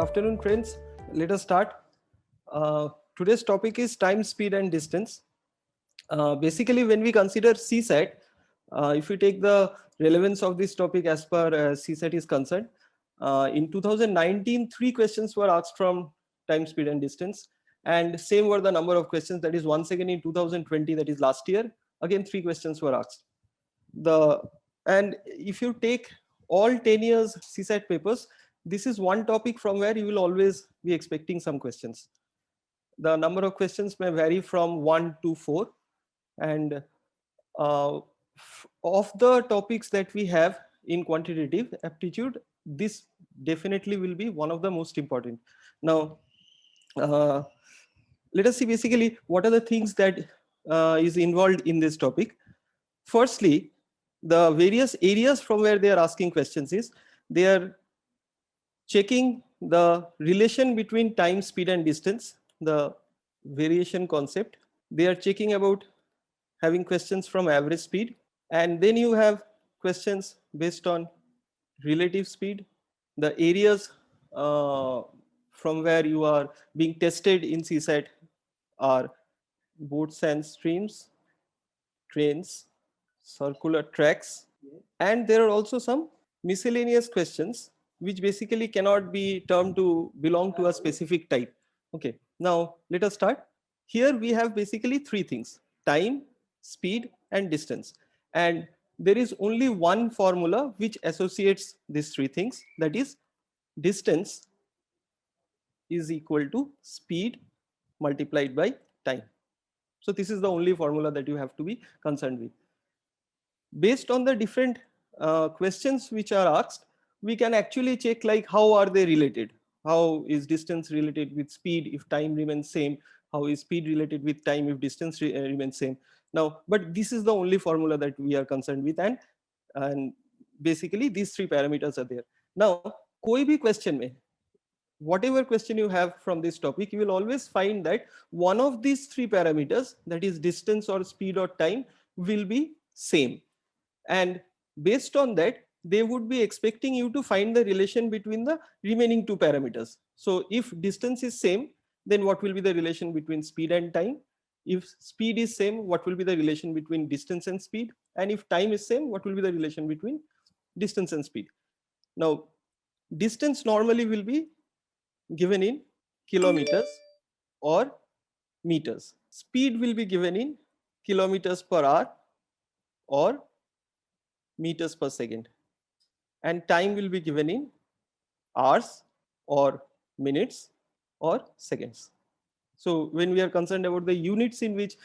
afternoon, friends. Let us start. Today's topic is time, speed, and distance. Basically, when we consider CSAT, if we take the relevance of this topic as per CSAT is concerned, in 2019, 3 questions were asked from time, speed, and distance. And same were the number of questions. That is once again in 2020, that is last year, again 3 questions were asked. And if you take all 10 years CSAT papers, this is one topic from where you will always be expecting some questions. The number of questions may vary from 1 to 4, and of the topics that we have in quantitative aptitude, this definitely will be one of the most important. Now, let us see basically what are the things that is involved in this topic. Firstly, the various areas from where they are asking questions is they are checking the relation between time, speed, and distance, the variation concept. They are checking about having questions from average speed, and then you have questions based on relative speed. The areas from where you are being tested in CSAT are boats and streams, trains, circular tracks, and there are also some miscellaneous questions which basically cannot be termed to belong to a specific type. Okay, now let us start. Here we have basically 3 things: time, speed, and distance. And there is only one formula which associates these 3 things, that is distance is equal to speed multiplied by time. So this is the only formula that you have to be concerned with. Based on the different questions which are asked, we can actually check like how are they related. How is distance related with speed if time remains same? How is speed related with time if distance remains same? Now, but this is the only formula that we are concerned with, and basically these 3 parameters are there. Now, koi bhi question mein, whatever question you have from this topic, you will always find that one of these 3 parameters, that is distance or speed or time, will be same. And based on that, they would be expecting you to find the relation between the remaining 2 parameters. So if distance is same, then what will be the relation between speed and time? If speed is same, what will be the relation between distance and speed? And if time is same, what will be the relation between distance and speed? Now, distance normally will be given in kilometers or meters. Speed will be given in kilometers per hour or meters per second. And time will be given in hours or minutes or seconds. So when we are concerned about the units in which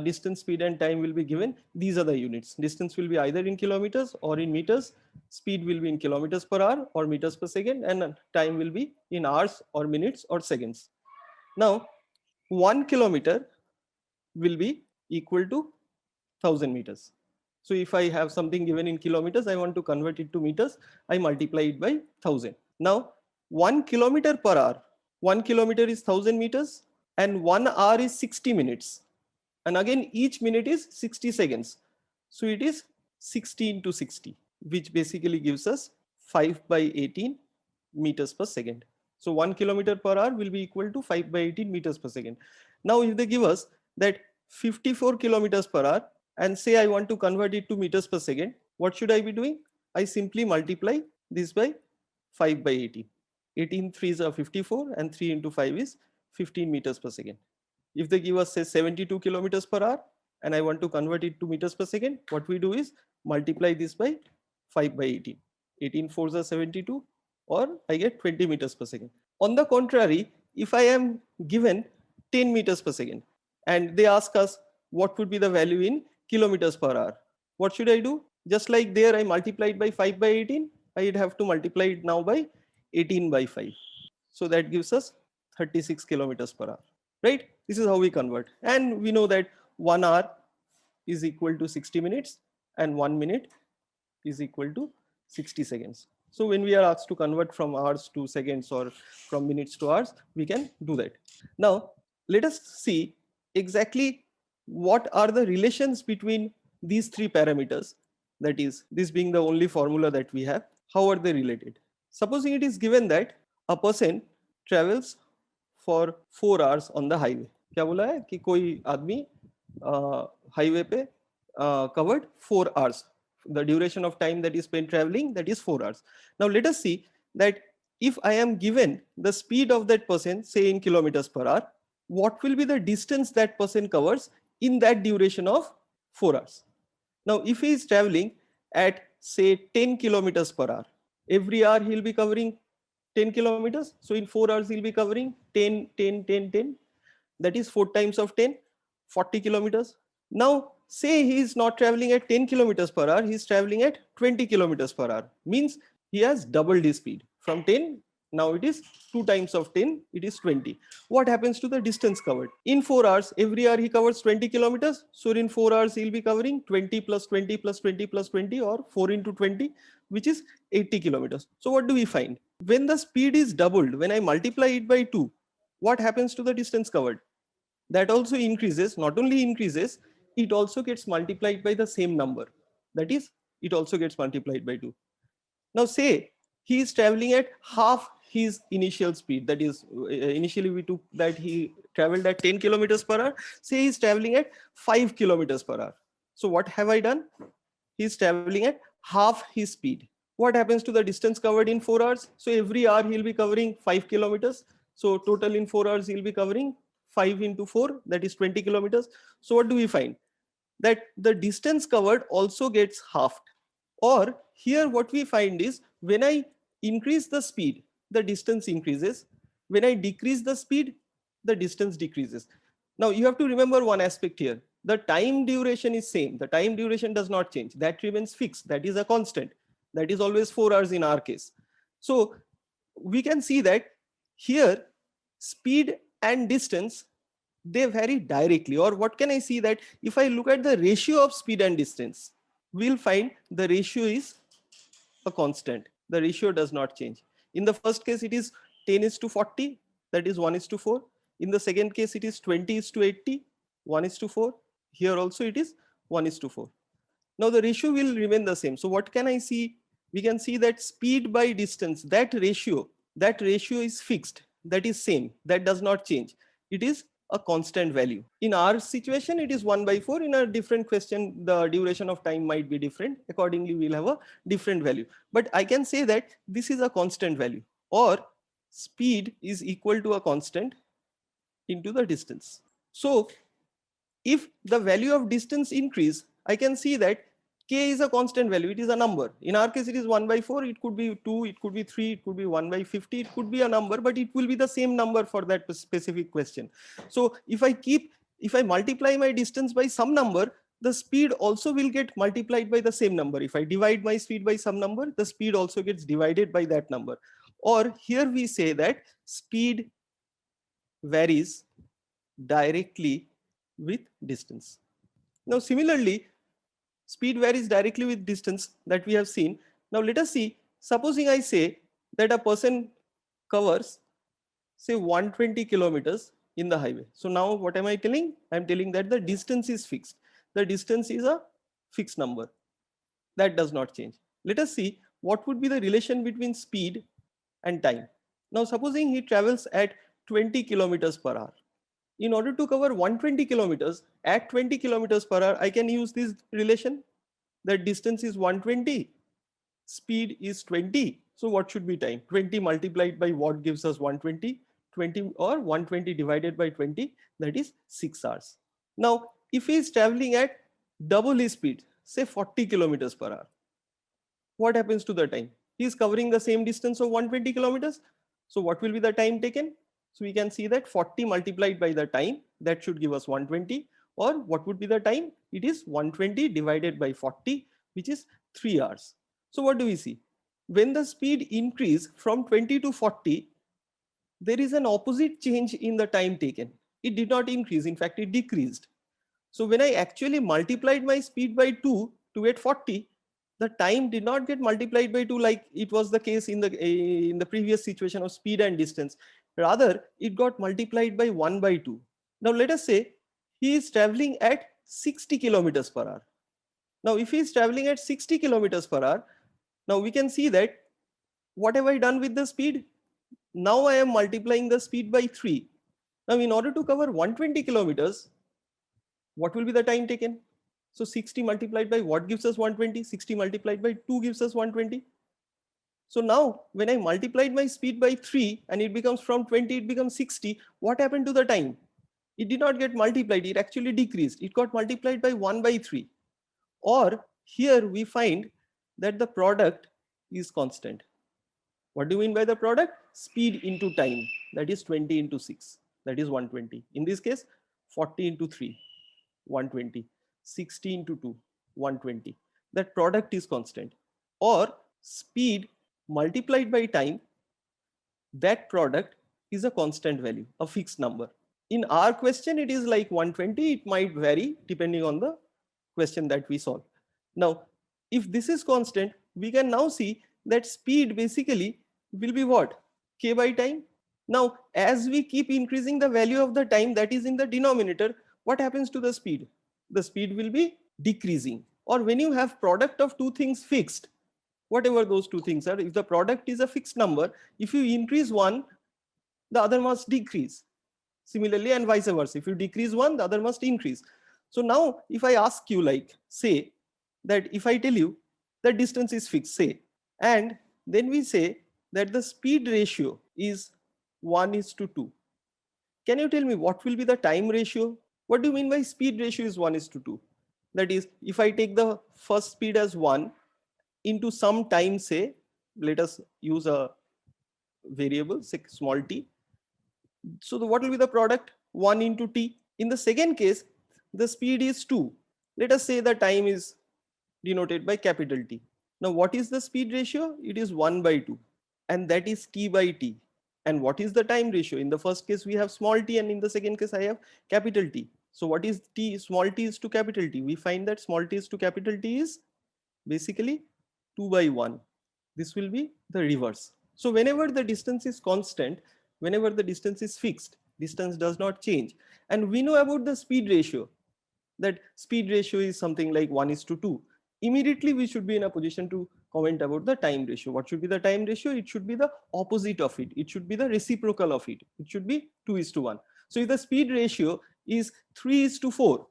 distance, speed, and time will be given, these are the units. Distance will be either in kilometers or in meters. Speed will be in kilometers per hour or meters per second, and time will be in hours or minutes or seconds. Now, 1 kilometer will be equal to 1000 meters. So if I have something given in kilometers, I want to convert it to meters, I multiply it by 1000. Now, 1 kilometer per hour, 1 kilometer is 1000 meters, and 1 hour is 60 minutes. And again, each minute is 60 seconds. So it is 60 into 60, which basically gives us 5 by 18 meters per second. So 1 kilometer per hour will be equal to 5 by 18 meters per second. Now, if they give us that 54 kilometers per hour and say I want to convert it to meters per second, what should I be doing? I simply multiply this by 5 by 18. 18 3s are 54 and 3 into 5 is 15 meters per second. If they give us say 72 kilometers per hour and I want to convert it to meters per second, what we do is multiply this by 5 by 18. 18 4s are 72, or I get 20 meters per second. On the contrary, if I am given 10 meters per second and they ask us what would be the value in kilometers per hour, what should I do? Just like there I multiplied by 5 by 18, I would have to multiply it now by 18 by 5. So that gives us 36 kilometers per hour, right? This is how we convert. And we know that 1 hour is equal to 60 minutes and 1 minute is equal to 60 seconds. So when we are asked to convert from hours to seconds or from minutes to hours, we can do that. Now, let us see exactly what are the relations between these 3 parameters. That is, this being the only formula that we have, how are they related? Supposing it is given that a person travels for 4 hours on the highway. क्या बोला है कि कोई आदमी highway पे covered 4 hours. The duration of time that is spent traveling, that is 4 hours. Now let us see that if I am given the speed of that person, say in kilometers per hour, what will be the distance that person covers in that duration of 4 hours. Now if he is traveling at say 10 kilometers per hour, every hour he will be covering 10 kilometers. So in 4 hours he'll be covering 10, 10, 10, 10. That is 4 times of 10, 40 kilometers. Now say he is not traveling at 10 kilometers per hour, he is traveling at 20 kilometers per hour. Means he has doubled his speed. From 10, now it is 2 times of 10, it is 20. What happens to the distance covered? In 4 hours, every hour he covers 20 kilometers. So in 4 hours, he'll be covering 20 plus 20 plus 20 plus 20, or 4 into 20, which is 80 kilometers. So what do we find? When the speed is doubled, when I multiply it by 2, what happens to the distance covered? That also increases. Not only increases, it also gets multiplied by the same number. That is, it also gets multiplied by 2. Now say he is traveling at half his initial speed. That is, initially we took that he traveled at 10 kilometers per hour. Say he is traveling at 5 kilometers per hour. So what have I done? He is traveling at half his speed. What happens to the distance covered in 4 hours? So every hour he'll be covering 5 kilometers. So total in 4 hours he'll be covering 5 into 4, that is 20 kilometers. So what do we find? That the distance covered also gets halved. Or here what we find is, when I increase the speed, the distance increases. When I decrease the speed, the distance decreases. Now you have to remember one aspect here. The time duration is same. The time duration does not change. That remains fixed. That is a constant. That is always 4 hours in our case. So we can see that here speed and distance, they vary directly. Or what can I see, that if I look at the ratio of speed and distance, we'll find the ratio is a constant. The ratio does not change. In the first case, it is 10 is to 40, that is 1 is to 4. In the second case, it is 20 is to 80, 1 is to 4. Here also it is 1 is to 4. Now the ratio will remain the same. So what can I see? We can see that speed by distance, that ratio is fixed. That is same. That does not change. It is a constant value. In our situation, it is 1 by 4. In a different question, the duration of time might be different. Accordingly, we'll have a different value. But I can say that this is a constant value, or speed is equal to a constant into the distance. So if the value of distance increase, I can see that k is a constant value. It is a number. In our case, it is 1 by 4. It could be 2, it could be 3, it could be 1 by 50. It could be a number, but it will be the same number for that specific question. So if I multiply my distance by some number, the speed also will get multiplied by the same number. If I divide my speed by some number, the speed also gets divided by that number. Or here we say that speed varies directly with distance. Now similarly, speed varies directly with distance, that we have seen. Now let us see, supposing I say that a person covers say 120 kilometers in the highway. So now what am I telling? I am telling that the distance is fixed. The distance is a fixed number. That does not change. Let us see what would be the relation between speed and time. Now supposing he travels at 20 kilometers per hour. In order to cover 120 kilometers at 20 kilometers per hour, I can use this relation. The distance is 120, speed is 20. So what should be time? 20 multiplied by what gives us 120? 20, or 120 divided by 20, that is 6 hours. Now, if he is traveling at double his speed, say 40 kilometers per hour, what happens to the time? He is covering the same distance of 120 kilometers. So what will be the time taken? So we can see that 40 multiplied by the time, that should give us 120. Or what would be the time? It is 120 divided by 40, which is 3 hours. So what do we see? When the speed increase from 20 to 40, there is an opposite change in the time taken. It did not increase. In fact, it decreased. So when I actually multiplied my speed by 2 to get 40, the time did not get multiplied by 2 like it was the case in the previous situation of speed and distance. Rather, it got multiplied by 1 by 2. Now let us say he is traveling at 60 kilometers per hour. Now if he is traveling at 60 kilometers per hour, now we can see that what have I done with the speed? Now I am multiplying the speed by 3. Now in order to cover 120 kilometers, what will be the time taken? So 60 multiplied by what gives us 120? 60 multiplied by 2 gives us 120. So now when I multiplied my speed by 3 and it becomes from 20, it becomes 60. What happened to the time? It did not get multiplied. It actually decreased. It got multiplied by 1 by 3. Or here we find that the product is constant. What do you mean by the product? Speed into time. That is 20 into 6. That is 120. In this case, 40 into 3, 120. 60 into 2, 120. That product is constant. Or speed multiplied by time, that product is a constant value, a fixed number. In our question, it is like 120. It might vary depending on the question that we solve. Now, if this is constant, we can now see that speed basically will be what? K by time. Now, as we keep increasing the value of the time that is in the denominator, what happens to the speed? The speed will be decreasing. Or when you have product of two things fixed, whatever those two things are, if the product is a fixed number, if you increase one, the other must decrease. Similarly, and vice versa. If you decrease one, the other must increase. So now if I ask you, like, say that if I tell you the distance is fixed, say, and then we say that the speed ratio is 1:2. Can you tell me what will be the time ratio? What do you mean by speed ratio is 1:2? That is, if I take the first speed as 1 into some time, say, let us use a variable, say small t. So what will be the product? 1 into t. In the second case, the speed is 2. Let us say the time is denoted by capital T. Now what is the speed ratio? It is 1 by 2, and that is t by t. And what is the time ratio? In the first case we have small t, and in the second case I have capital T. So what is t? Small t is to capital T. We find that small t is to capital T is basically 2 by 1. This will be the reverse. So whenever the distance is constant, whenever the distance is fixed, distance does not change. And we know about the speed ratio, that speed ratio is something like 1:2. Immediately we should be in a position to comment about the time ratio. What should be the time ratio? It should be the opposite of it. It should be the reciprocal of it. It should be 2:1. So if the speed ratio is 3:4,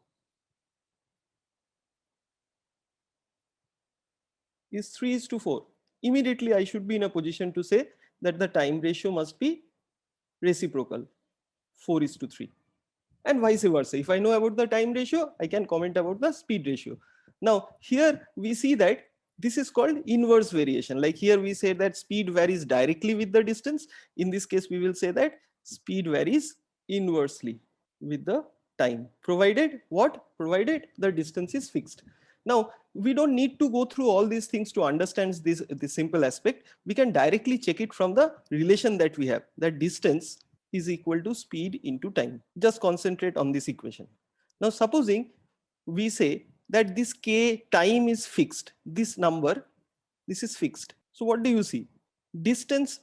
is 3:4, immediately I should be in a position to say that the time ratio must be reciprocal, 4:3. And vice versa. If I know about the time ratio, I can comment about the speed ratio. Now here we see that this is called inverse variation. Like here we say that speed varies directly with the distance. In this case, we will say that speed varies inversely with the time, provided what? Provided the distance is fixed. Now we don't need to go through all these things to understand this simple aspect. We can directly check it from the relation that we have, that distance is equal to speed into time. Just concentrate on this equation. Now supposing we say that this k time is fixed, this number, this is fixed. So what do you see? Distance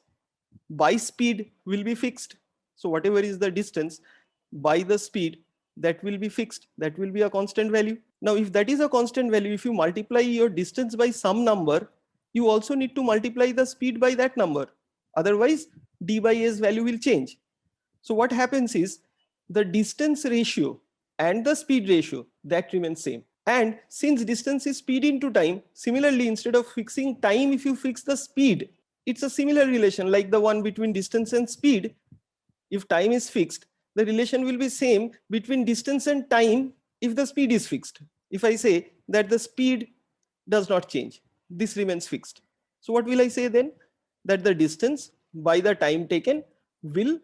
by speed will be fixed. So whatever is the distance by the speed, that will be fixed. That will be a constant value. Now if that is a constant value, if you multiply your distance by some number, you also need to multiply the speed by that number. Otherwise d by s value will change. So what happens is the distance ratio and the speed ratio, that remains same. And since distance is speed into time, similarly, instead of fixing time, if you fix the speed, it's a similar relation like the one between distance and speed. If time is fixed, the relation will be same between distance and time if the speed is fixed. If I say that the speed does not change, this remains fixed. So what will I say then? That the distance by the time taken will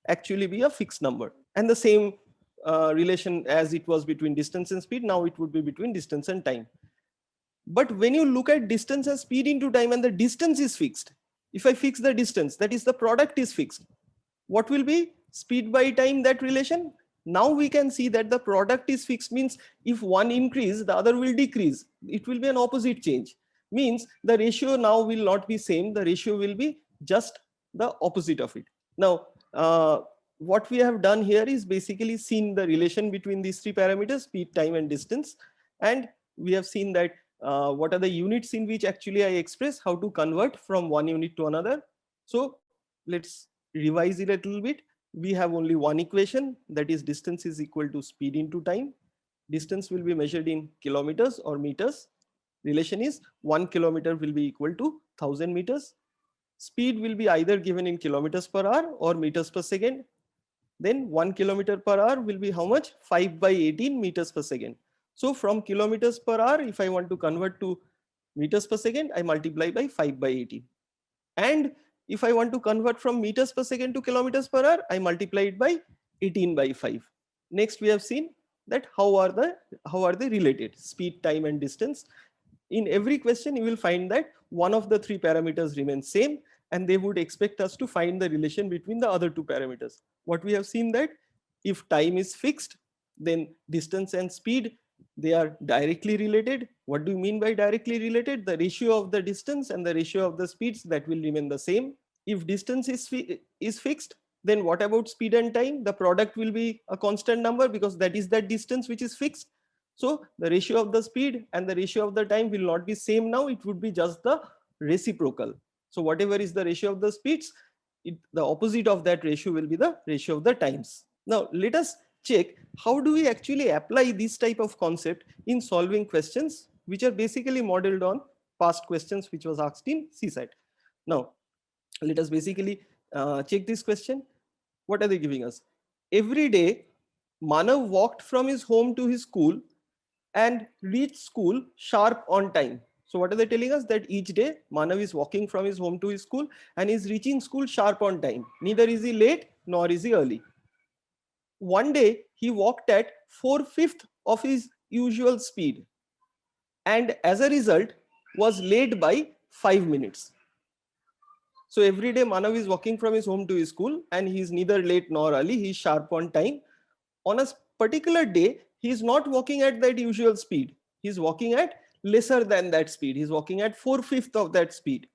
actually be a fixed number. And the same relation as it was between distance and speed, now it would be between distance and time. But when you look at distance as speed into time and the distance is fixed, if I fix the distance, that is the product is fixed, what will be speed by time, that relation? Now we can see that the product is fixed, means if one increase, the other will decrease. It will be an opposite change. Means the ratio now will not be same. The ratio will be just the opposite of it. Now, what we have done here is basically seen the relation between these three parameters, speed, time, and distance. And we have seen that what are the units in which actually I express, how to convert from one unit to another. So let's revise it a little bit. We have only one equation, that is distance is equal to speed into time. Distance will be measured in kilometers or meters. Relation is 1 kilometer will be equal to 1000 meters. Speed will be either given in kilometers per hour or meters per second. Then 1 kilometer per hour will be how much? 5 by 18 meters per second. So from kilometers per hour, if I want to convert to meters per second, I multiply by 5 by 18. And if I want to convert from meters per second to kilometers per hour, I multiply it by 18 by 5. Next, we have seen that how are they related? Speed, time, and distance. In every question, you will find that one of the three parameters remains same, and they would expect us to find the relation between the other two parameters. What we have seen that if time is fixed, then distance and speed, they are directly related. What do you mean by directly related? The ratio of the distance and the ratio of the speeds, that will remain the same. If distance is fixed, then what about speed and time? The product will be a constant number because that is that distance which is fixed. So the ratio of the speed and the ratio of the time will not be same now, it would be just the reciprocal. So whatever is the ratio of the speeds, the opposite of that ratio will be the ratio of the times. Now let us check how do we actually apply this type of concept in solving questions which are basically modeled on past questions which was asked in CSAT. Now let us basically check this question. What are they giving us? Every day Manav walked from his home to his school and reached school sharp on time. So what are they telling us? That each day Manav is walking from his home to his school and is reaching school sharp on time. Neither is he late nor is he early. One day he walked at 4/5 of his usual speed and as a result was late by 5 minutes. So every day Manav is walking from his home to his school and he is neither late nor early, he is sharp on time. On a particular day, he is not walking at that usual speed. He is walking at lesser than that speed. He is walking at 4/5 of that speed.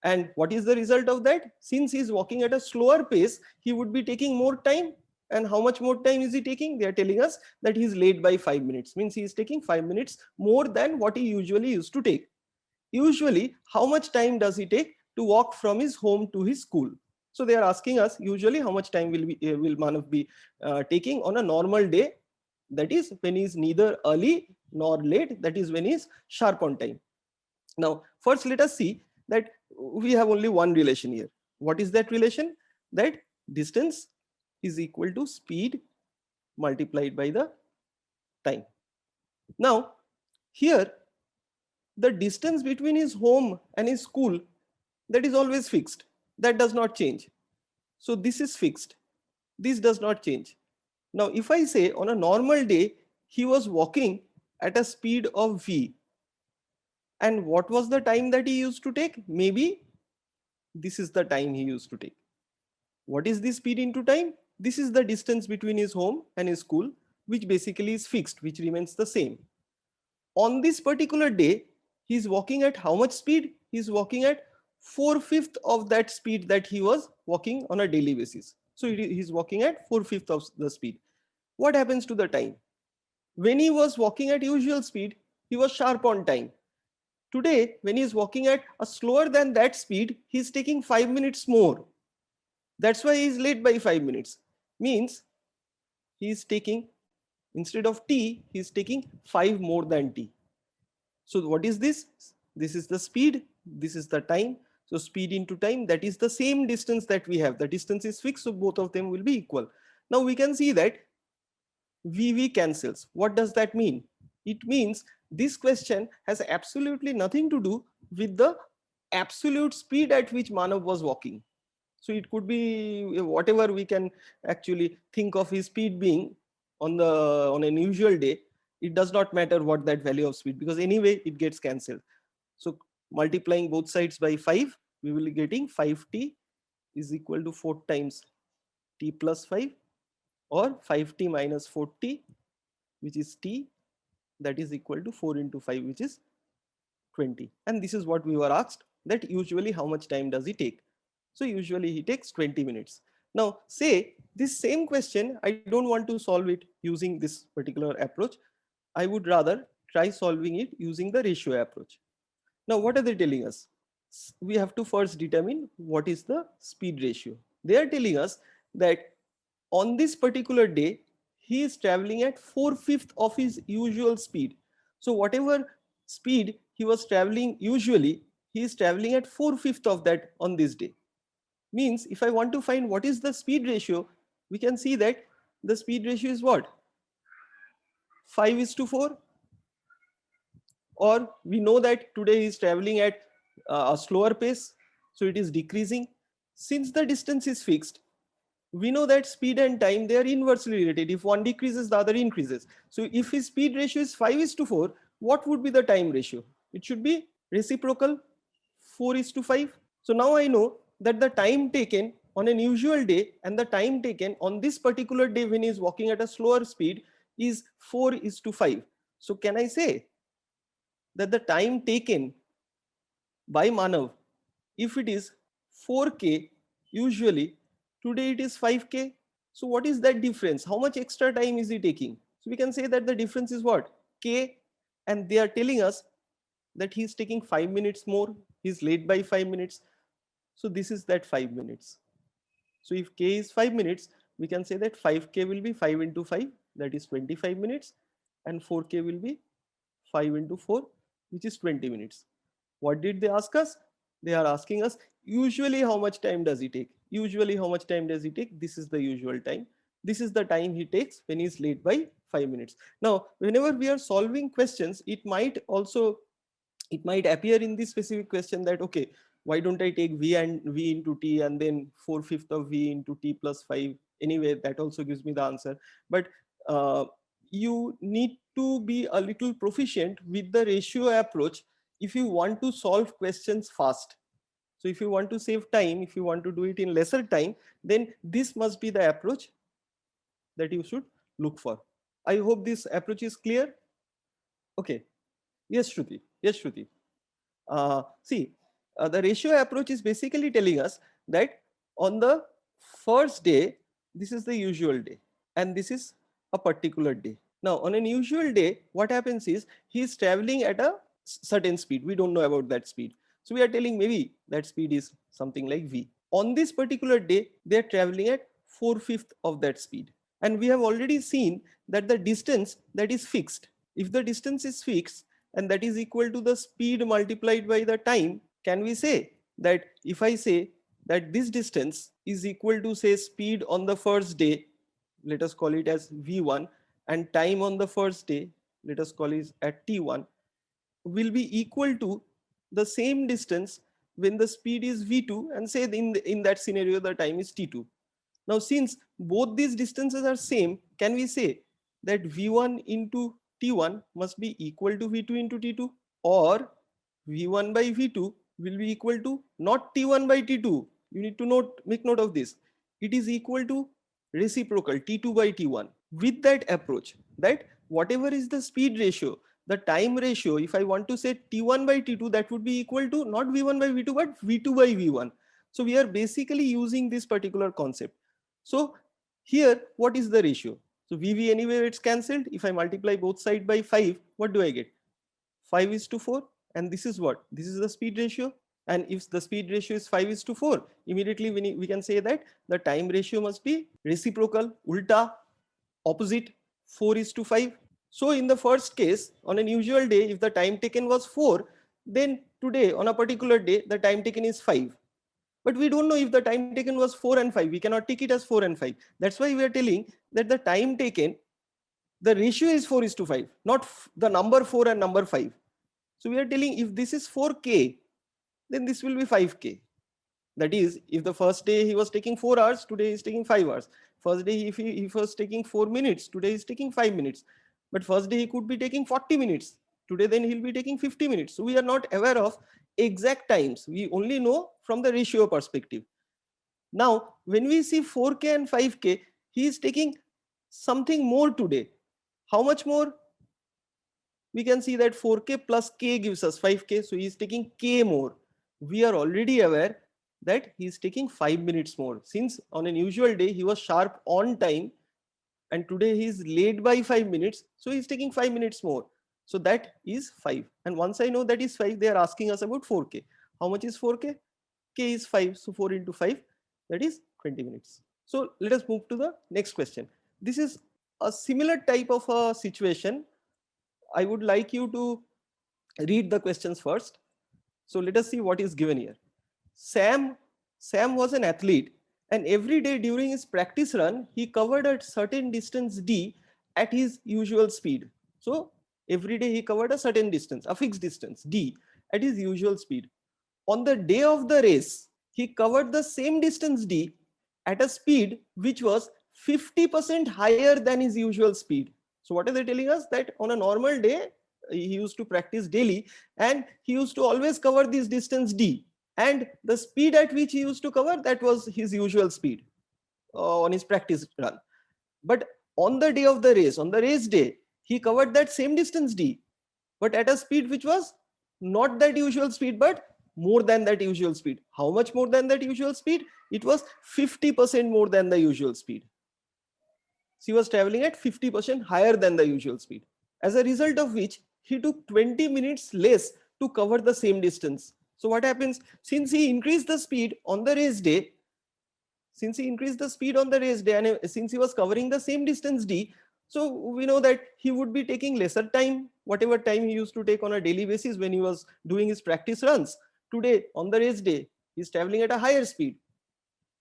And what is the result of that? Since he is walking at a slower pace, he would be taking more time. And how much more time is he taking? They are telling us that he is late by 5 minutes. Means he is taking 5 minutes more than what he usually used to take. Usually, how much time does he take to walk from his home to his school? So they are asking us usually how much time will Manav be taking on a normal day, that is when he is neither early nor late, that is when he is sharp on time. Now first let us see that we have only one relation here. What is that relation? That distance is equal to speed multiplied by the time. Now here the distance between his home and his school, that is always fixed, that does not change. So this is fixed, this does not change. Now if I say on a normal day he was walking at a speed of v, and what was the time that he used to take? Maybe this is the time he used to take. What is this speed into time? This is the distance between his home and his school, which basically is fixed, which remains the same. On this particular day, he is walking at how much speed? He is walking at 4/5 of that speed that he was walking on a daily basis. So he is walking at 4/5 of the speed. What happens to the time? When he was walking at usual speed, he was sharp on time. Today, when he is walking at a slower than that speed, he is taking 5 minutes more. That's why he is late by 5 minutes. Means he is taking, instead of t, he is taking 5 more than t. So what is this? This is the speed, this is the time. So speed into time, that is the same distance that we have. The distance is fixed, so both of them will be equal. Now we can see that VV cancels. What does that mean? It means this question has absolutely nothing to do with the absolute speed at which Manav was walking. So it could be whatever we can actually think of his speed being on an usual day. It does not matter what that value of speed, because anyway it gets cancelled. So multiplying both sides by 5, we will be getting 5t is equal to 4 times t plus 5, or 5t minus 4t, which is t, that is equal to 4 into 5, which is 20. And this is what we were asked, that usually how much time does he take? So usually he takes 20 minutes. Now say this same question, I don't want to solve it using this particular approach. I would rather try solving it using the ratio approach. Now what are they telling us? We have to first determine what is the speed ratio. They are telling us that on this particular day, he is traveling at 4/5 of his usual speed. So whatever speed he was traveling usually, he is traveling at 4/5 of that on this day. Means if I want to find what is the speed ratio, we can see that the speed ratio is what? 5:4. Or we know that today he is traveling at a slower pace, so it is decreasing. Since the distance is fixed, we know that speed and time, they are inversely related. If one decreases, the other increases. So if his speed ratio is 5:4, what would be the time ratio? It should be reciprocal, 4:5. So now I know that the time taken on an usual day and the time taken on this particular day when he is walking at a slower speed is 4:5. So can I say that the time taken by Manav, if it is 4K usually, today it is 5K. So what is that difference? How much extra time is he taking? So we can say that the difference is what? K, and they are telling us that he is taking 5 minutes more. He is late by 5 minutes. So this is that 5 minutes. So if K is 5 minutes, we can say that 5K will be 5 into 5, that is 25 minutes, and 4K will be 5 into 4, which is 20 minutes. What did they ask us? They are asking us usually how much time does he take? Usually how much time does he take? This is the usual time. This is the time he takes when he is late by 5 minutes. Now, whenever we are solving questions, it might appear in this specific question that, okay, why don't I take v into t and then 4/5 of v into t plus 5? Anyway, that also gives me the answer. But you need to be a little proficient with the ratio approach if you want to solve questions fast. So if you want to save time, if you want to do it in lesser time, then this must be the approach that you should look for. I hope this approach is clear. Okay. Yes, Shruti. Yes, Shruti. See, the ratio approach is basically telling us that on the first day, this is the usual day, and this is a particular day. Now, on an usual day, what happens is he is traveling at a certain speed. We don't know about that speed. So we are telling maybe that speed is something like v. On this particular day, they are traveling at 4/5 of that speed. And we have already seen that the distance that is fixed. If the distance is fixed and that is equal to the speed multiplied by the time, can we say that if I say that this distance is equal to, say, speed on the first day, let us call it as v1, and time on the first day, let us call it at t1, will be equal to the same distance when the speed is v2, and say in that scenario the time is t2. Now, since both these distances are same, can we say that v1 into t1 must be equal to v2 into t2, or v1 by v2 will be equal to not t1 by t2? You need to make note of this. It is equal to reciprocal t2 by t1. With that approach, that whatever is the speed ratio, the time ratio, if I want to say t1 by t2, that would be equal to not v1 by v2 but v2 by v1. So we are basically using this particular concept. So here, what is the ratio? So VV anyway, it's cancelled. If I multiply both sides by 5, what do I get? 5:4. And this is what? This is the speed ratio. And if the speed ratio is 5:4, immediately we can say that the time ratio must be reciprocal, ulta, opposite, 4:5. So in the first case, on an usual day, if the time taken was 4, then today on a particular day, the time taken is 5. But we don't know if the time taken was 4 and 5. We cannot take it as 4 and 5. That's why we are telling that the time taken, the ratio is 4:5, not the number 4 and number 5. So we are telling if this is 4K, then this will be 5K. That is, if the first day he was taking 4 hours, today he is taking 5 hours. First day if he was taking 4 minutes, today he is taking 5 minutes. But first day he could be taking 40 minutes. Today then he'll be taking 50 minutes. So we are not aware of exact times. We only know from the ratio perspective. Now, when we see 4K and 5K, he is taking something more today. How much more? We can see that 4K plus K gives us 5K. So he is taking K more. We are already aware that he is taking 5 minutes more. Since on an usual day, he was sharp on time, and today he is late by 5 minutes. So he is taking 5 minutes more. So that is 5. And once I know that is 5, they are asking us about 4K. How much is 4K? K is 5. So 4 into 5, that is 20 minutes. So let us move to the next question. This is a similar type of a situation. I would like you to read the questions first. So let us see what is given here. Sam was an athlete, and every day during his practice run, he covered a certain distance d at his usual speed. So every day he covered a certain distance, a fixed distance d at his usual speed. On the day of the race, he covered the same distance d at a speed which was 50% higher than his usual speed. So what are they telling us? That on a normal day, he used to practice daily and he used to always cover this distance d, and the speed at which he used to cover, that was his usual speed on his practice run. But on the day of the race, on the race day, he covered that same distance d, but at a speed which was not that usual speed, but more than that usual speed. How much more than that usual speed? It was 50% more than the usual speed. He was traveling at 50% higher than the usual speed. As a result of which, he took 20 minutes less to cover the same distance. So what happens? Since he increased the speed on the race day, and since he was covering the same distance d, so we know that he would be taking lesser time, whatever time he used to take on a daily basis when he was doing his practice runs. Today, on the race day, he's traveling at a higher speed.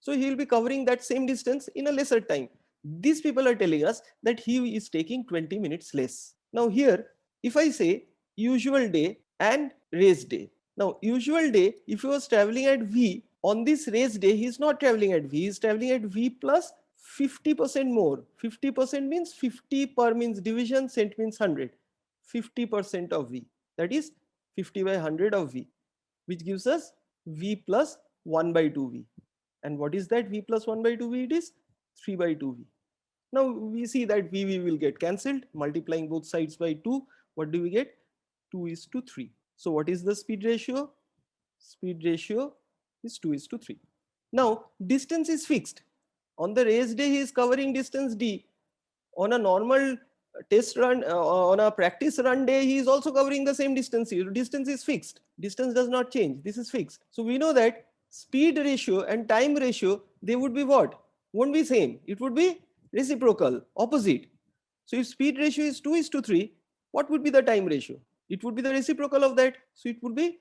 So he will be covering that same distance in a lesser time. These people are telling us that he is taking 20 minutes less. Now here, if I say usual day and race day. Now usual day, if he was traveling at V, on this race day, he is not traveling at V, he is traveling at V plus 50% more. 50% means 50 per means division, cent means 100. 50% of V. That is 50 by 100 of V, which gives us V plus 1 by 2V. And what is that V plus 1 by 2V? It is 3 by 2V. Now we see that VV will get cancelled. Multiplying both sides by 2, what do we get? 2:3. So what is the speed ratio? Speed ratio is 2:3. Now distance is fixed. On the race day, he is covering distance d. On a normal test run, on a practice run day, he is also covering the same distance. Distance is fixed. Distance does not change. This is fixed. So we know that speed ratio and time ratio, they would be what? Won't be same. It would be reciprocal, opposite. So if speed ratio is 2:3, what would be the time ratio? It would be the reciprocal of that. So it would be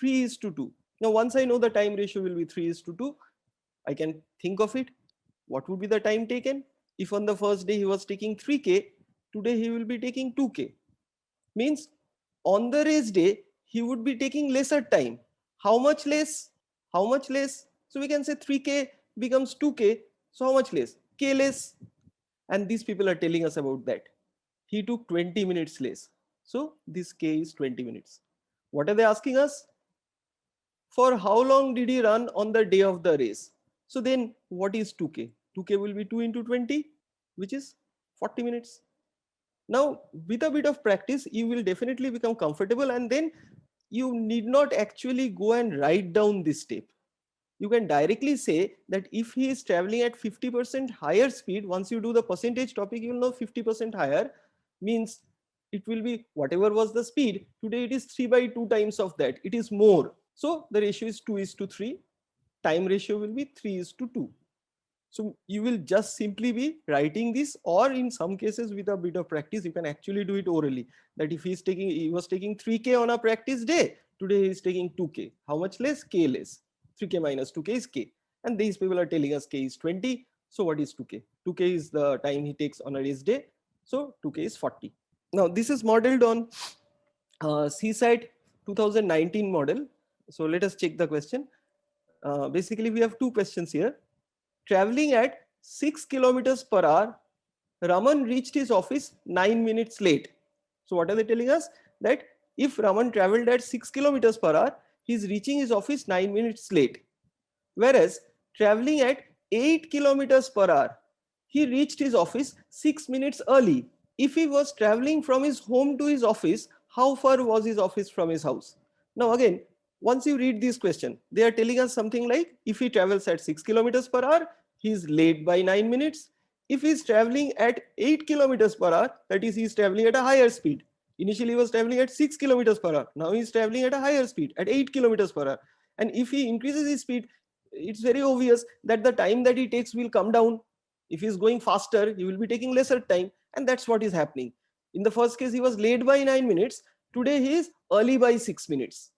3:2. Now once I know the time ratio will be 3:2, I can think of it. What would be the time taken? If on the first day he was taking 3K, today he will be taking 2K. Means on the race day, he would be taking lesser time. How much less? How much less? So we can say 3K becomes 2K. So how much less? K less. And these people are telling us about that. He took 20 minutes less. So this K is 20 minutes. What are they asking us? For how long did he run on the day of the race? So then what is 2K? 2K will be 2 into 20, which is 40 minutes. Now, with a bit of practice, you will definitely become comfortable, and then you need not actually go and write down this step. You can directly say that if he is traveling at 50% higher speed, once you do the percentage topic, you will know 50% higher means it will be whatever was the speed. Today it is 3 by 2 times of that. It is more. So the ratio is 2:3. Time ratio will be 3:2. So you will just simply be writing this, or in some cases with a bit of practice, you can actually do it orally. That if he was taking 3K on a practice day, today he is taking 2K. How much less? K less. 3K minus 2K is K. And these people are telling us K is 20. So what is 2K? 2K is the time he takes on a race day. So 2K is 40. Now this is modeled on CSAT 2019 model. So let us check the question. Basically, we have two questions here. Traveling at 6 kilometers per hour, Raman reached his office 9 minutes late. So what are they telling us? That if Raman traveled at 6 kilometers per hour, he is reaching his office 9 minutes late. Whereas traveling at 8 kilometers per hour, he reached his office 6 minutes early. If he was traveling from his home to his office, how far was his office from his house? Now again, once you read this question, they are telling us something like, if he travels at 6 kilometers per hour, he is late by 9 minutes. If he is traveling at 8 kilometers per hour, that is, he is traveling at a higher speed. Initially, he was traveling at 6 kilometers per hour. Now he is traveling at a higher speed, at 8 kilometers per hour. And if he increases his speed, it's very obvious that the time that he takes will come down. If he's going faster, he will be taking lesser time, and that's what is happening. In the first case, he was late by 9 minutes. Today, he is early by 6 minutes.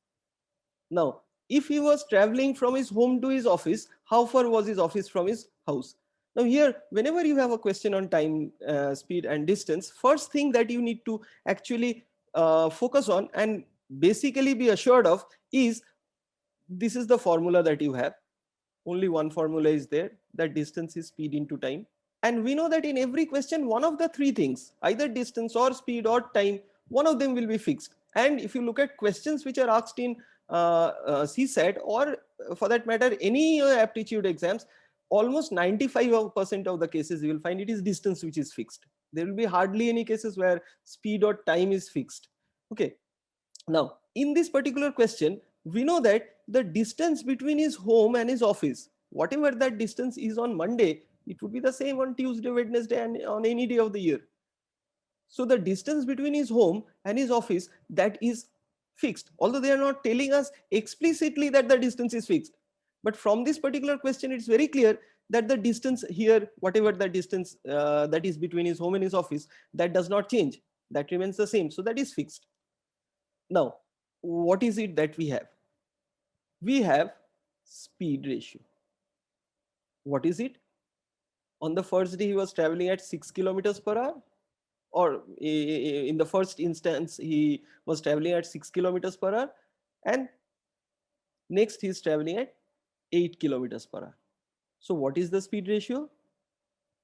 Now, if he was traveling from his home to his office, how far was his office from his house? Now here, whenever you have a question on time, speed and distance, first thing that you need to actually focus on and basically be assured of is, this is the formula that you have. Only one formula is there, that distance is speed into time. And we know that in every question, one of the three things, either distance or speed or time, one of them will be fixed. And if you look at questions which are asked in CSAT, or for that matter, any aptitude exams, almost 95% of the cases you will find it is distance which is fixed. There will be hardly any cases where speed or time is fixed. Okay. Now, in this particular question, we know that the distance between his home and his office, whatever that distance is on Monday, it would be the same on Tuesday, Wednesday, and on any day of the year. So the distance between his home and his office, that is fixed, although they are not telling us explicitly that the distance is fixed. But from this particular question, it's very clear that the distance here, whatever the distance that is between his home and his office, that does not change. That remains the same. So that is fixed. Now, what is it that we have? We have speed ratio. What is it? On the first day, he was traveling at 6 kilometers per hour. Or in the first instance, he was traveling at 6 kilometers per hour. And next, he is traveling at 8 kilometers per hour. So what is the speed ratio?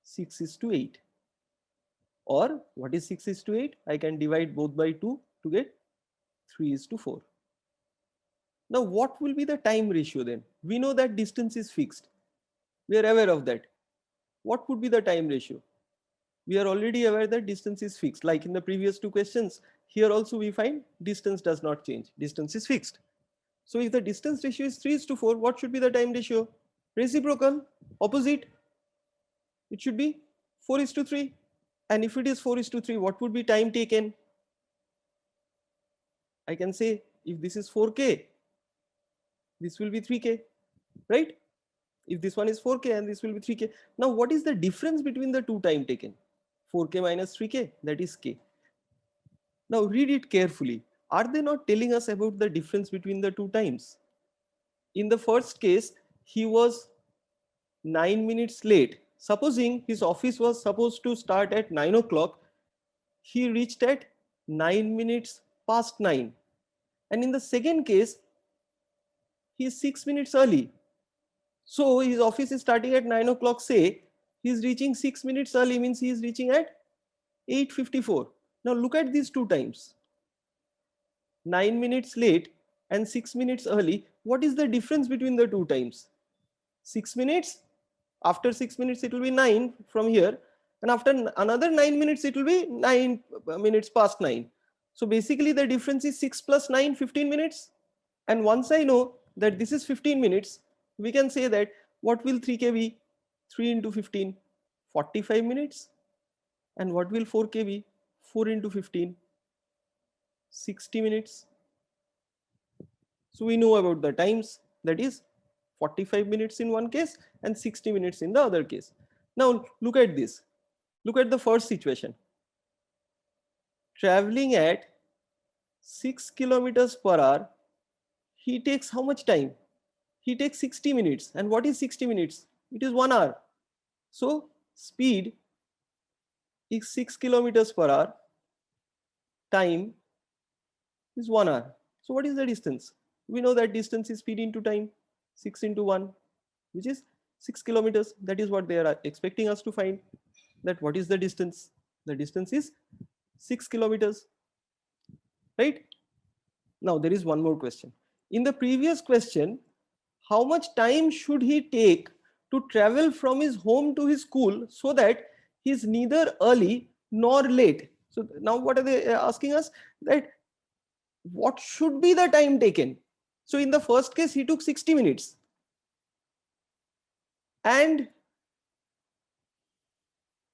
6:8. Or what is 6:8? I can divide both by 2 to get 3:4. Now, what will be the time ratio then? We know that distance is fixed. We are aware of that. What would be the time ratio? We are already aware that distance is fixed. Like in the previous two questions, here also we find distance does not change. Distance is fixed. So if the distance ratio is 3:4, what should be the time ratio? Reciprocal, opposite. It should be 4:3. And if it is 4:3, what would be time taken? I can say if this is 4K, this will be 3K, right? If this one is 4K and this will be 3K. Now, what is the difference between the two time taken? 4K minus 3K, that is K. Now, read it carefully. Are they not telling us about the difference between the two times? In the first case, he was 9 minutes late. Supposing his office was supposed to start at 9 o'clock, he reached at 9 minutes past 9. And in the second case, he is 6 minutes early. So his office is starting at 9 o'clock, say, he is reaching 6 minutes early, means he is reaching at 8:54. Now look at these two times. 9 minutes late and 6 minutes early. What is the difference between the two times? 6 minutes. After 6 minutes, it will be 9 from here. And after another 9 minutes, it will be 9 minutes past 9. So basically the difference is 6 plus 9, 15 minutes. And once I know that this is 15 minutes, we can say that what will 3K be? 3 into 15, 45 minutes. And what will 4K be? 4 into 15, 60 minutes. So we know about the times, that is 45 minutes in one case and 60 minutes in the other case. Now look at this. Look at the first situation. Traveling at 6 kilometers per hour, he takes how much time? He takes 60 minutes. And what is 60 minutes? It is 1 hour. So speed is 6 kilometers per hour. Time is 1 hour. So what is the distance? We know that distance is speed into time. 6 into 1, which is 6 kilometers. That is what they are expecting us to find. That what is the distance? The distance is 6 kilometers. Right? Now there is one more question. In the previous question, how much time should he take to travel from his home to his school so that he is neither early nor late? So now what are they asking us? That what should be the time taken? So in the first case, he took 60 minutes and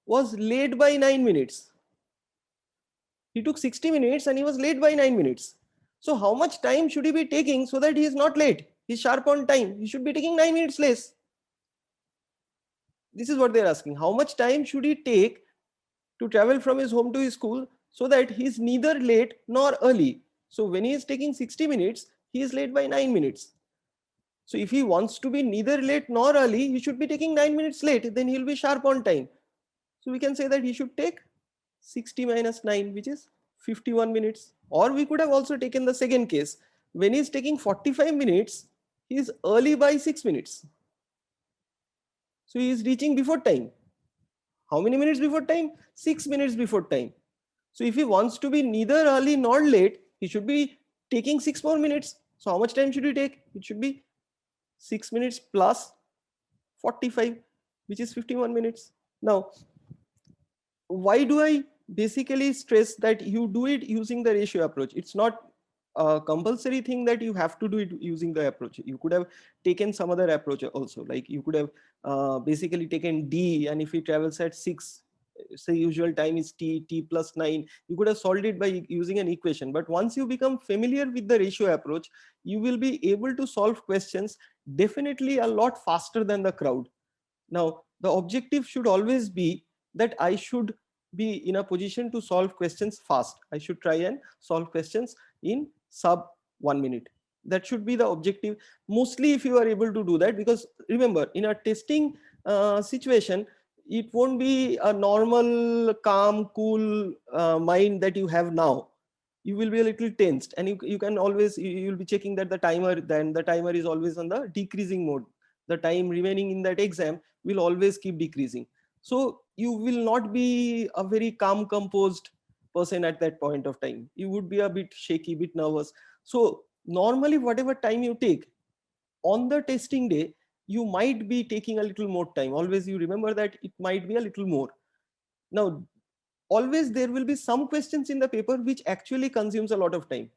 was late by 9 minutes. He took 60 minutes and he was late by 9 minutes. So how much time should he be taking so that he is not late? He's sharp on time. He should be taking 9 minutes less. This is what they're asking. How much time should he take to travel from his home to his school so that he's neither late nor early? So when he is taking 60 minutes, he is late by 9 minutes. So if he wants to be neither late nor early, he should be taking 9 minutes late. Then he'll be sharp on time. So we can say that he should take 60 minus 9, which is 51 minutes. Or we could have also taken the second case. When he's taking 45 minutes, he is early by 6 minutes. So he is reaching before time. How many minutes before time? 6 minutes before time. So if he wants to be neither early nor late, he should be taking 6 more minutes. So how much time should he take? It should be 6 minutes plus 45, which is 51 minutes. Now, why do I basically stress that you do it using the ratio approach? It's not a compulsory thing that you have to do it using the approach. You could have taken some other approach also. Like you could have basically taken D, and if he travels at 6, say usual time is T plus 9, you could have solved it by using an equation. But once you become familiar with the ratio approach, you will be able to solve questions definitely a lot faster than the crowd. Now, the objective should always be that I should be in a position to solve questions fast. I should try and solve questions in sub 1 minute. That should be the objective. Mostly if you are able to do that, because remember, in a testing situation, it won't be a normal, calm, cool mind that you have now. You will be a little tensed, and you can always, you will be checking that the timer is always on the decreasing mode. The time remaining in that exam will always keep decreasing. So you will not be a very calm, composed person at that point of time. You would be a bit shaky, bit nervous. So normally, whatever time you take on the testing day, you might be taking a little more time. Always you remember that it might be a little more. Now, always there will be some questions in the paper which actually consumes a lot of time.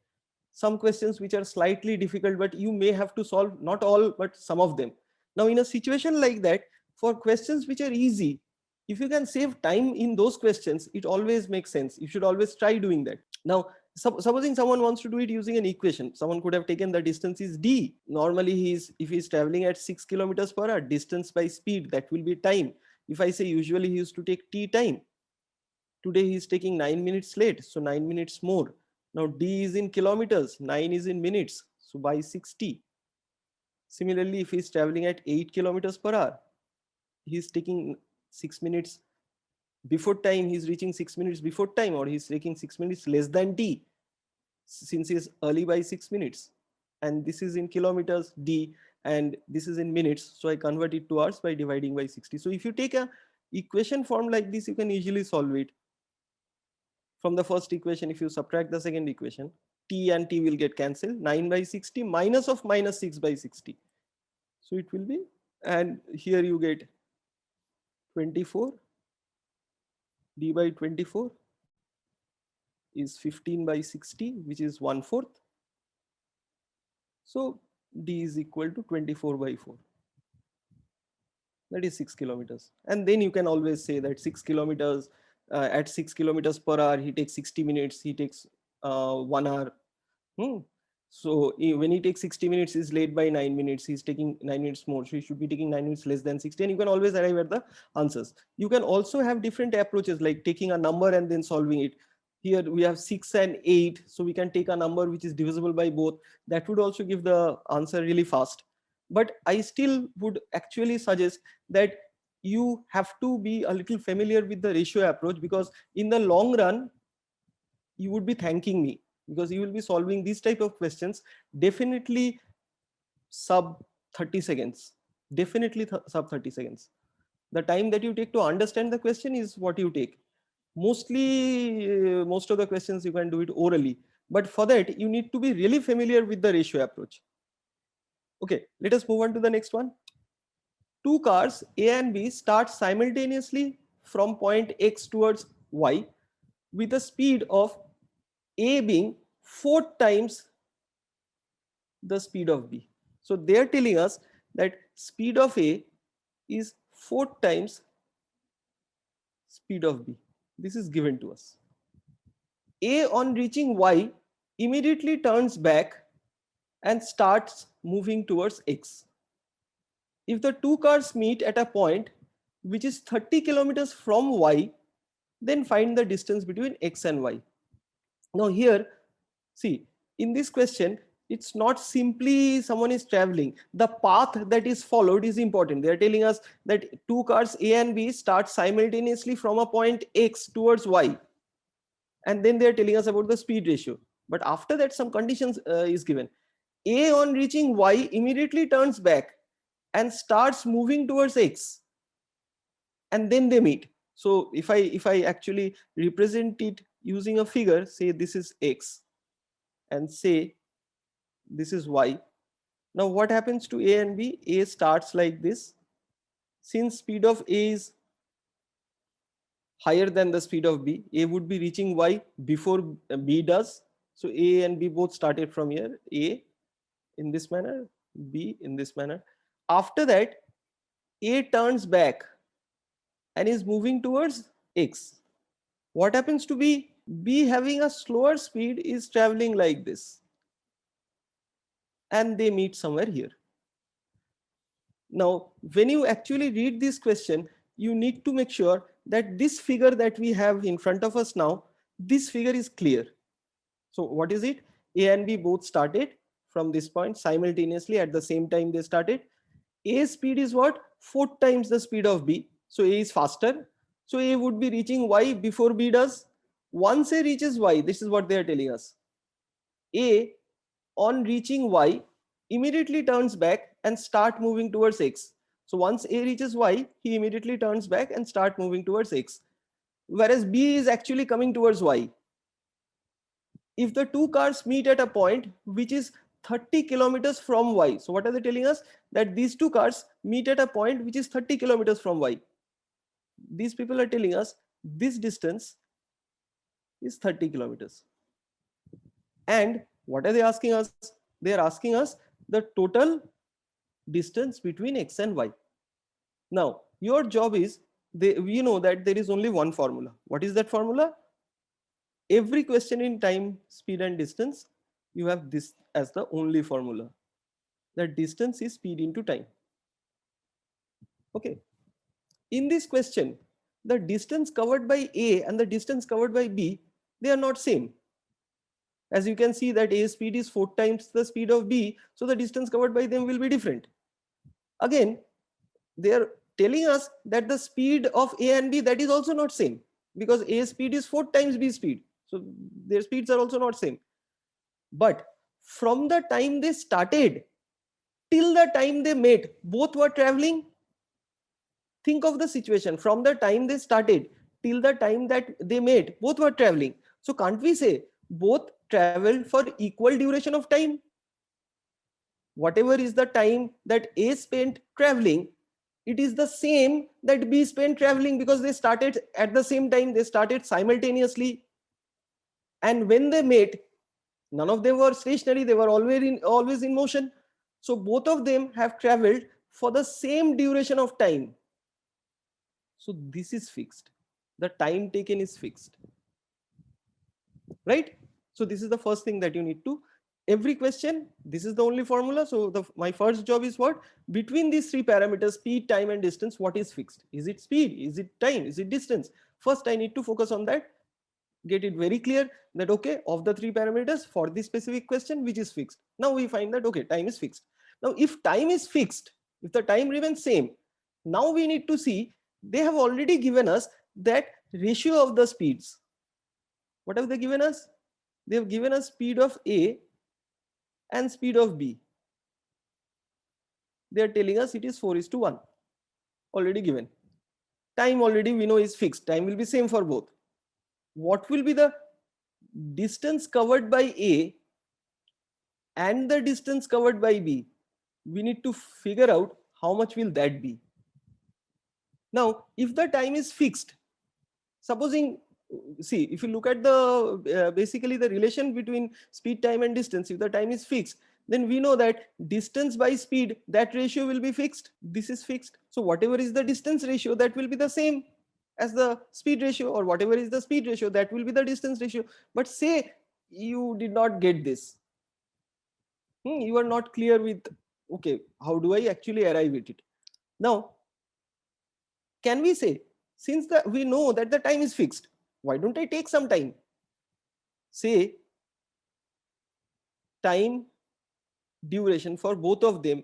Some questions which are slightly difficult, but you may have to solve not all, but some of them. Now, in a situation like that, for questions which are easy, if you can save time in those questions, it always makes sense. You should always try doing that. Now, supposing someone wants to do it using an equation, someone could have taken the distance is D. Normally, if he's traveling at 6 kilometers per hour, distance by speed, that will be time. If I say usually he used to take T time, today he is taking 9 minutes late, so 9 minutes more. Now D is in kilometers, 9 is in minutes, so by 60. Similarly, if he is traveling at 8 kilometers per hour, he is taking 6 minutes before time, he is reaching 6 minutes before time, or he is taking 6 minutes less than D, since he is early by 6 minutes. And this is in kilometers, D, and this is in minutes, so I convert it to hours by dividing by 60. So if you take a equation form like this, you can easily solve it. From the first equation, if you subtract the second equation, T and T will get cancelled. 9 by 60 minus of minus 6 by 60. So it will be, and here you get 24. D by 24 is 15 by 60, which is 1/4. So D is equal to 24 by 4. That is 6 kilometers. And then you can always say that 6 kilometers, at 6 kilometers per hour, he takes 60 minutes, he takes 1 hour. So when he takes 60 minutes, he's late by 9 minutes. He's taking 9 minutes more. So he should be taking 9 minutes less than 60. And you can always arrive at the answers. You can also have different approaches, like taking a number and then solving it. Here we have 6 and 8. So we can take a number which is divisible by both. That would also give the answer really fast. But I still would actually suggest that you have to be a little familiar with the ratio approach, because in the long run, you would be thanking me, because you will be solving these type of questions definitely sub 30 seconds. Definitely sub 30 seconds. The time that you take to understand the question is what you take. Mostly, most of the questions you can do it orally. But for that, you need to be really familiar with the ratio approach. Okay, let us move on to the next one. Two cars, A and B, start simultaneously from point X towards Y with a speed of A being 4 times the speed of B. So they are telling us that speed of A is 4 times speed of B. This is given to us. A on reaching Y immediately turns back and starts moving towards X. If the two cars meet at a point which is 30 kilometers from Y, then find the distance between X and Y. Now here, see, in this question, it's not simply someone is traveling. The path that is followed is important. They are telling us that two cars A and B start simultaneously from a point X towards Y. And then they are telling us about the speed ratio. But after that, some conditions is given. A on reaching Y immediately turns back and starts moving towards X. And then they meet. So if I actually represent it using a figure, say this is X and say this is Y. Now what happens to A and B? A starts like this. Since speed of A is higher than the speed of B, A would be reaching Y before B does. So A and B both started from here. A in this manner, B in this manner. After that, A turns back and is moving towards X. What happens to B? B, having a slower speed, is traveling like this. And they meet somewhere here. Now, when you actually read this question, you need to make sure that this figure that we have in front of us now, this figure is clear. So what is it? A and B both started from this point simultaneously at the same time they started. A's speed is what? 4 times the speed of B. So A is faster. So A would be reaching Y before B does. Once A reaches Y, this is what they are telling us. A on reaching Y immediately turns back and start moving towards X. So once A reaches Y, he immediately turns back and start moving towards X. Whereas B is actually coming towards Y. If the two cars meet at a point which is 30 kilometers from Y. So what are they telling us? That these two cars meet at a point which is 30 kilometers from Y. These people are telling us this distance is 30 kilometers. And what are they asking us? They are asking us the total distance between X and Y. Now, your job is, we know that there is only one formula. What is that formula? Every question in time, speed and distance, you have this as the only formula. The distance is speed into time. Okay. In this question, the distance covered by A and the distance covered by B, they are not same. As you can see that A's speed is 4 times the speed of B, so the distance covered by them will be different. Again, they are telling us that the speed of A and B, that is also not same, because A's speed is 4 times B speed. So their speeds are also not same. But from the time they started till the time they met, both were traveling. Think of the situation. From the time they started till the time that they met, both were traveling. So can't we say both traveled for equal duration of time? Whatever is the time that A spent traveling, it is the same that B spent traveling, because they started at the same time, they started simultaneously. And when they met, none of them were stationary, they were always in motion. So both of them have traveled for the same duration of time. So this is fixed. The time taken is fixed. Right? So this is the first thing that you need to, every question, this is the only formula. So my first job is what? Between these three parameters, speed, time and distance, what is fixed? Is it speed? Is it time? Is it distance? First, I need to focus on that. Get it very clear that, okay, of the three parameters for this specific question, which is fixed. Now we find that, okay, time is fixed. Now, if time is fixed, if the time remains same, now we need to see, they have already given us that ratio of the speeds. What have they given us? They have given us speed of A and speed of B. They are telling us it is 4:1, already given. Time already we know is fixed. Time will be same for both. What will be the distance covered by A and the distance covered by B? We need to figure out how much will that be. Now, if the time is fixed, supposing, see, if you look at the basically the relation between speed, time and distance, if the time is fixed, then we know that distance by speed, that ratio will be fixed. This is fixed. So whatever is the distance ratio, that will be the same as the speed ratio, or whatever is the speed ratio, that will be the distance ratio. But say you did not get this. You are not clear with, okay, how do I actually arrive at it? Now, can we say, since we know that the time is fixed, why don't I take some time? Say time duration for both of them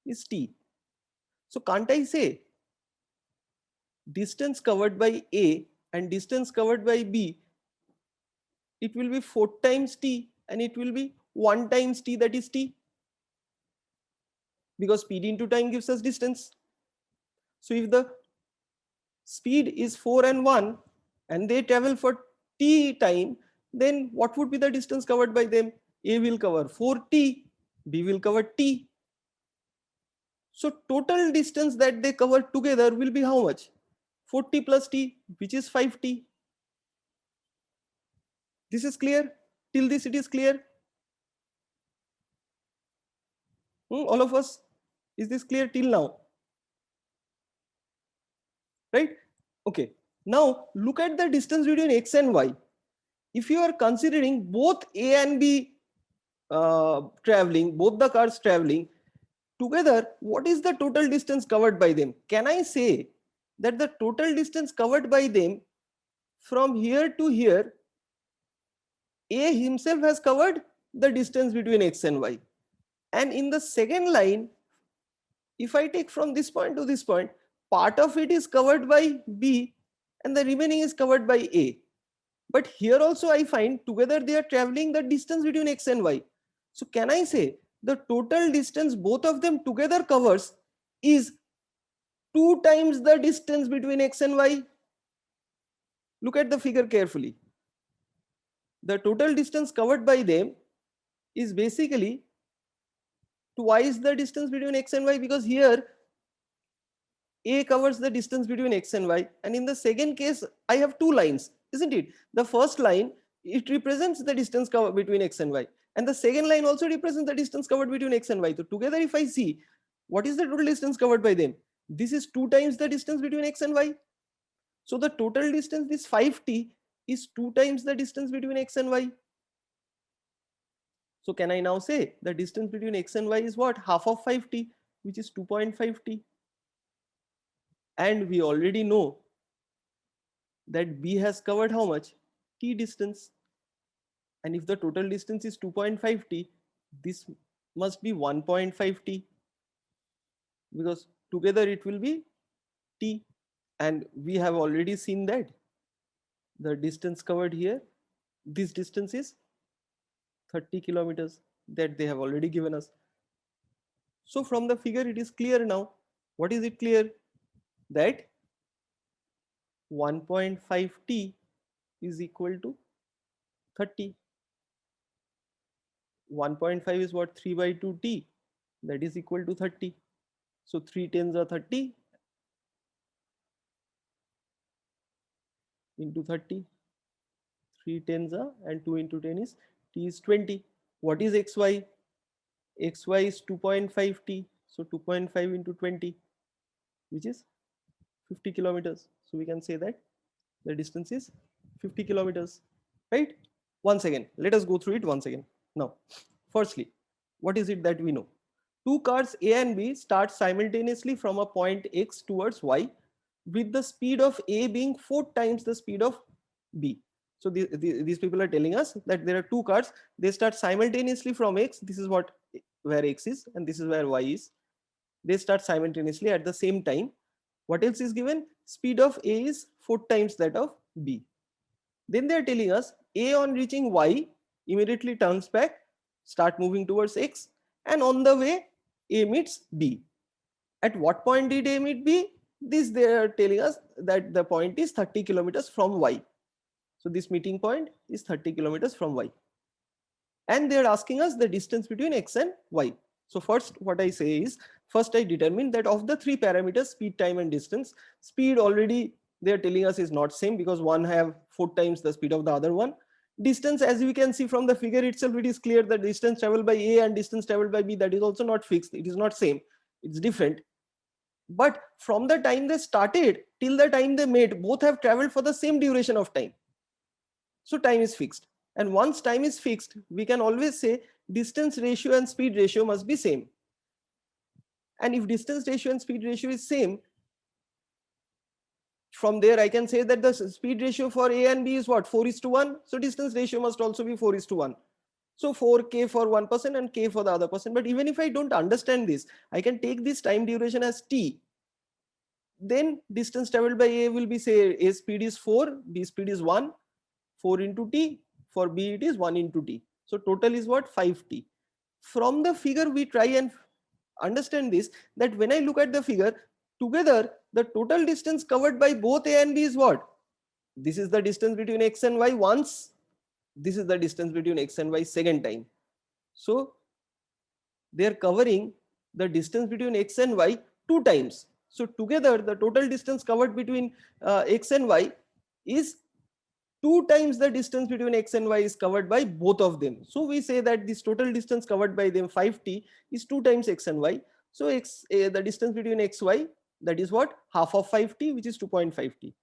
is t. So can't I say distance covered by A and distance covered by B, it will be 4 times t and it will be 1 times t, that is t, because speed into time gives us distance. So if the speed is 4 and 1 and they travel for t time, then what would be the distance covered by them? A will cover 4t, B will cover t. So total distance that they cover together will be how much? 40 plus t, which is 5t. This is clear? Till this it is clear? All of us, is this clear till now? Right? Okay. Now look at the distance between x and y. If you are considering both A and B traveling, both the cars traveling together, what is the total distance covered by them? Can I say that the total distance covered by them from here to here, A himself has covered the distance between x and y, and in the second line, if I take from this point to this point, part of it is covered by B and the remaining is covered by A. But here also I find together they are traveling the distance between x and y. So can I say the total distance both of them together covers is 2 times the distance between x and y? Look at the figure carefully. The total distance covered by them is basically twice the distance between x and y, because here A covers the distance between x and y, and in the second case I have two lines, isn't it? The first line, it represents the distance covered between x and y, and the second line also represents the distance covered between x and y. So together if I see what is the total distance covered by them, this is 2 times the distance between x and y. So the total distance, this 5t, is 2 times the distance between x and y. So can I now say the distance between x and y is what? Half of 5t, which is 2.5t. And we already know that B has covered how much? T distance. And if the total distance is 2.5t, this must be 1.5t, because together it will be t. And we have already seen that the distance covered here, this distance is 30 kilometers that they have already given us. So from the figure it is clear now. What is it clear? That 1.5t is equal to 30. 1.5 is what? 3 by 2t, that is equal to 30. So 3 tens are 30 into 30. 3 tens are, and 2 into 10 is, t is 20. What is xy? Xy is 2.5t. So 2.5 into 20, which is 50 kilometers. So we can say that the distance is 50 kilometers, right? Once again, let us go through it once again. Now, firstly, what is it that we know? Two cars A and B start simultaneously from a point X towards Y, with the speed of A being 4 times the speed of B. So these people are telling us that there are two cars, they start simultaneously from X, this is what where X is and this is where Y is. They start simultaneously at the same time. What else is given? Speed of A is 4 times that of B. Then they are telling us A on reaching Y immediately turns back, start moving towards X, and on the way A meets B. At what point did A meet B? This they are telling us that the point is 30 kilometers from Y. So this meeting point is 30 kilometers from Y. And they are asking us the distance between X and Y. So first what I say is, first I determine that of the three parameters, speed, time and distance, speed already they are telling us is not same, because one have 4 times the speed of the other one. Distance, as we can see from the figure itself, it is clear that distance traveled by A and distance traveled by B, that is also not fixed, it is not same, it's different. But from the time they started till the time they met, both have traveled for the same duration of time. So time is fixed. And once time is fixed, we can always say distance ratio and speed ratio must be same. And if distance ratio and speed ratio is same, from there I can say that the speed ratio for A and B is what? 4:1. So distance ratio must also be 4:1. So 4k for one person and k for the other person. But even if I don't understand this, I can take this time duration as t. Then distance traveled by A will be, say, A speed is 4, B speed is 1, 4 into t. For B it is 1 into t. So total is what? 5t. From the figure we try and understand this, that when I look at the figure, together the total distance covered by both A and B is what? This is the distance between x and y once. This is the distance between x and y second time. So they are covering the distance between x and y 2 times. So together the total distance covered between x and y is 2 times the distance between x and y is covered by both of them. So we say that this total distance covered by them 5t is 2 times x and y. So the distance between x, y, that is what? Half of 5t, which is 2.5t.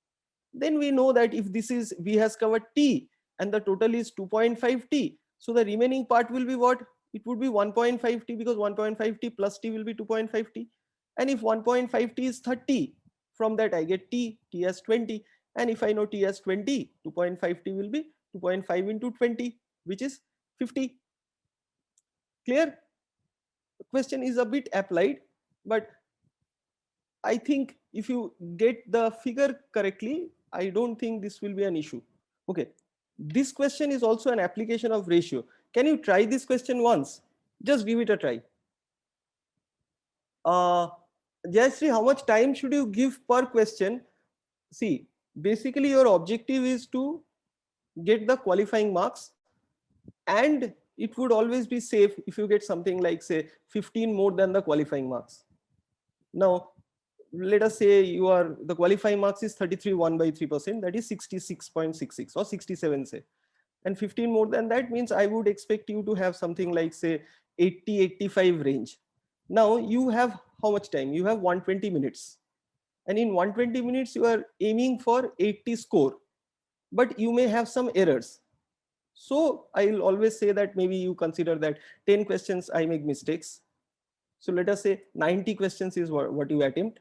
Then we know that if this is v has covered t and the total is 2.5t, so the remaining part will be what? It would be 1.5t, because 1.5t plus t will be 2.5t. And if 1.5t is 30, from that I get t as 20. And if I know t as 20, 2.5t will be 2.5 into 20, which is 50. Clear? The question is a bit applied, but I think if you get the figure correctly, I don't think this will be an issue. Okay. This question is also an application of ratio. Can you try this question once? Just give it a try. Jayashree, how much time should you give per question? See, basically your objective is to get the qualifying marks, and it would always be safe if you get something like, say, 15 more than the qualifying marks. Now, let us say the qualifying marks is 33 1 by 3%, that is 66.66 or 67, say. And 15 more than that means I would expect you to have something like, say, 80-85 range. Now you have how much time? You have 120 minutes. And in 120 minutes, you are aiming for 80 score. But you may have some errors. So I'll always say that maybe you consider that 10 questions I make mistakes. So let us say 90 questions is what you attempt.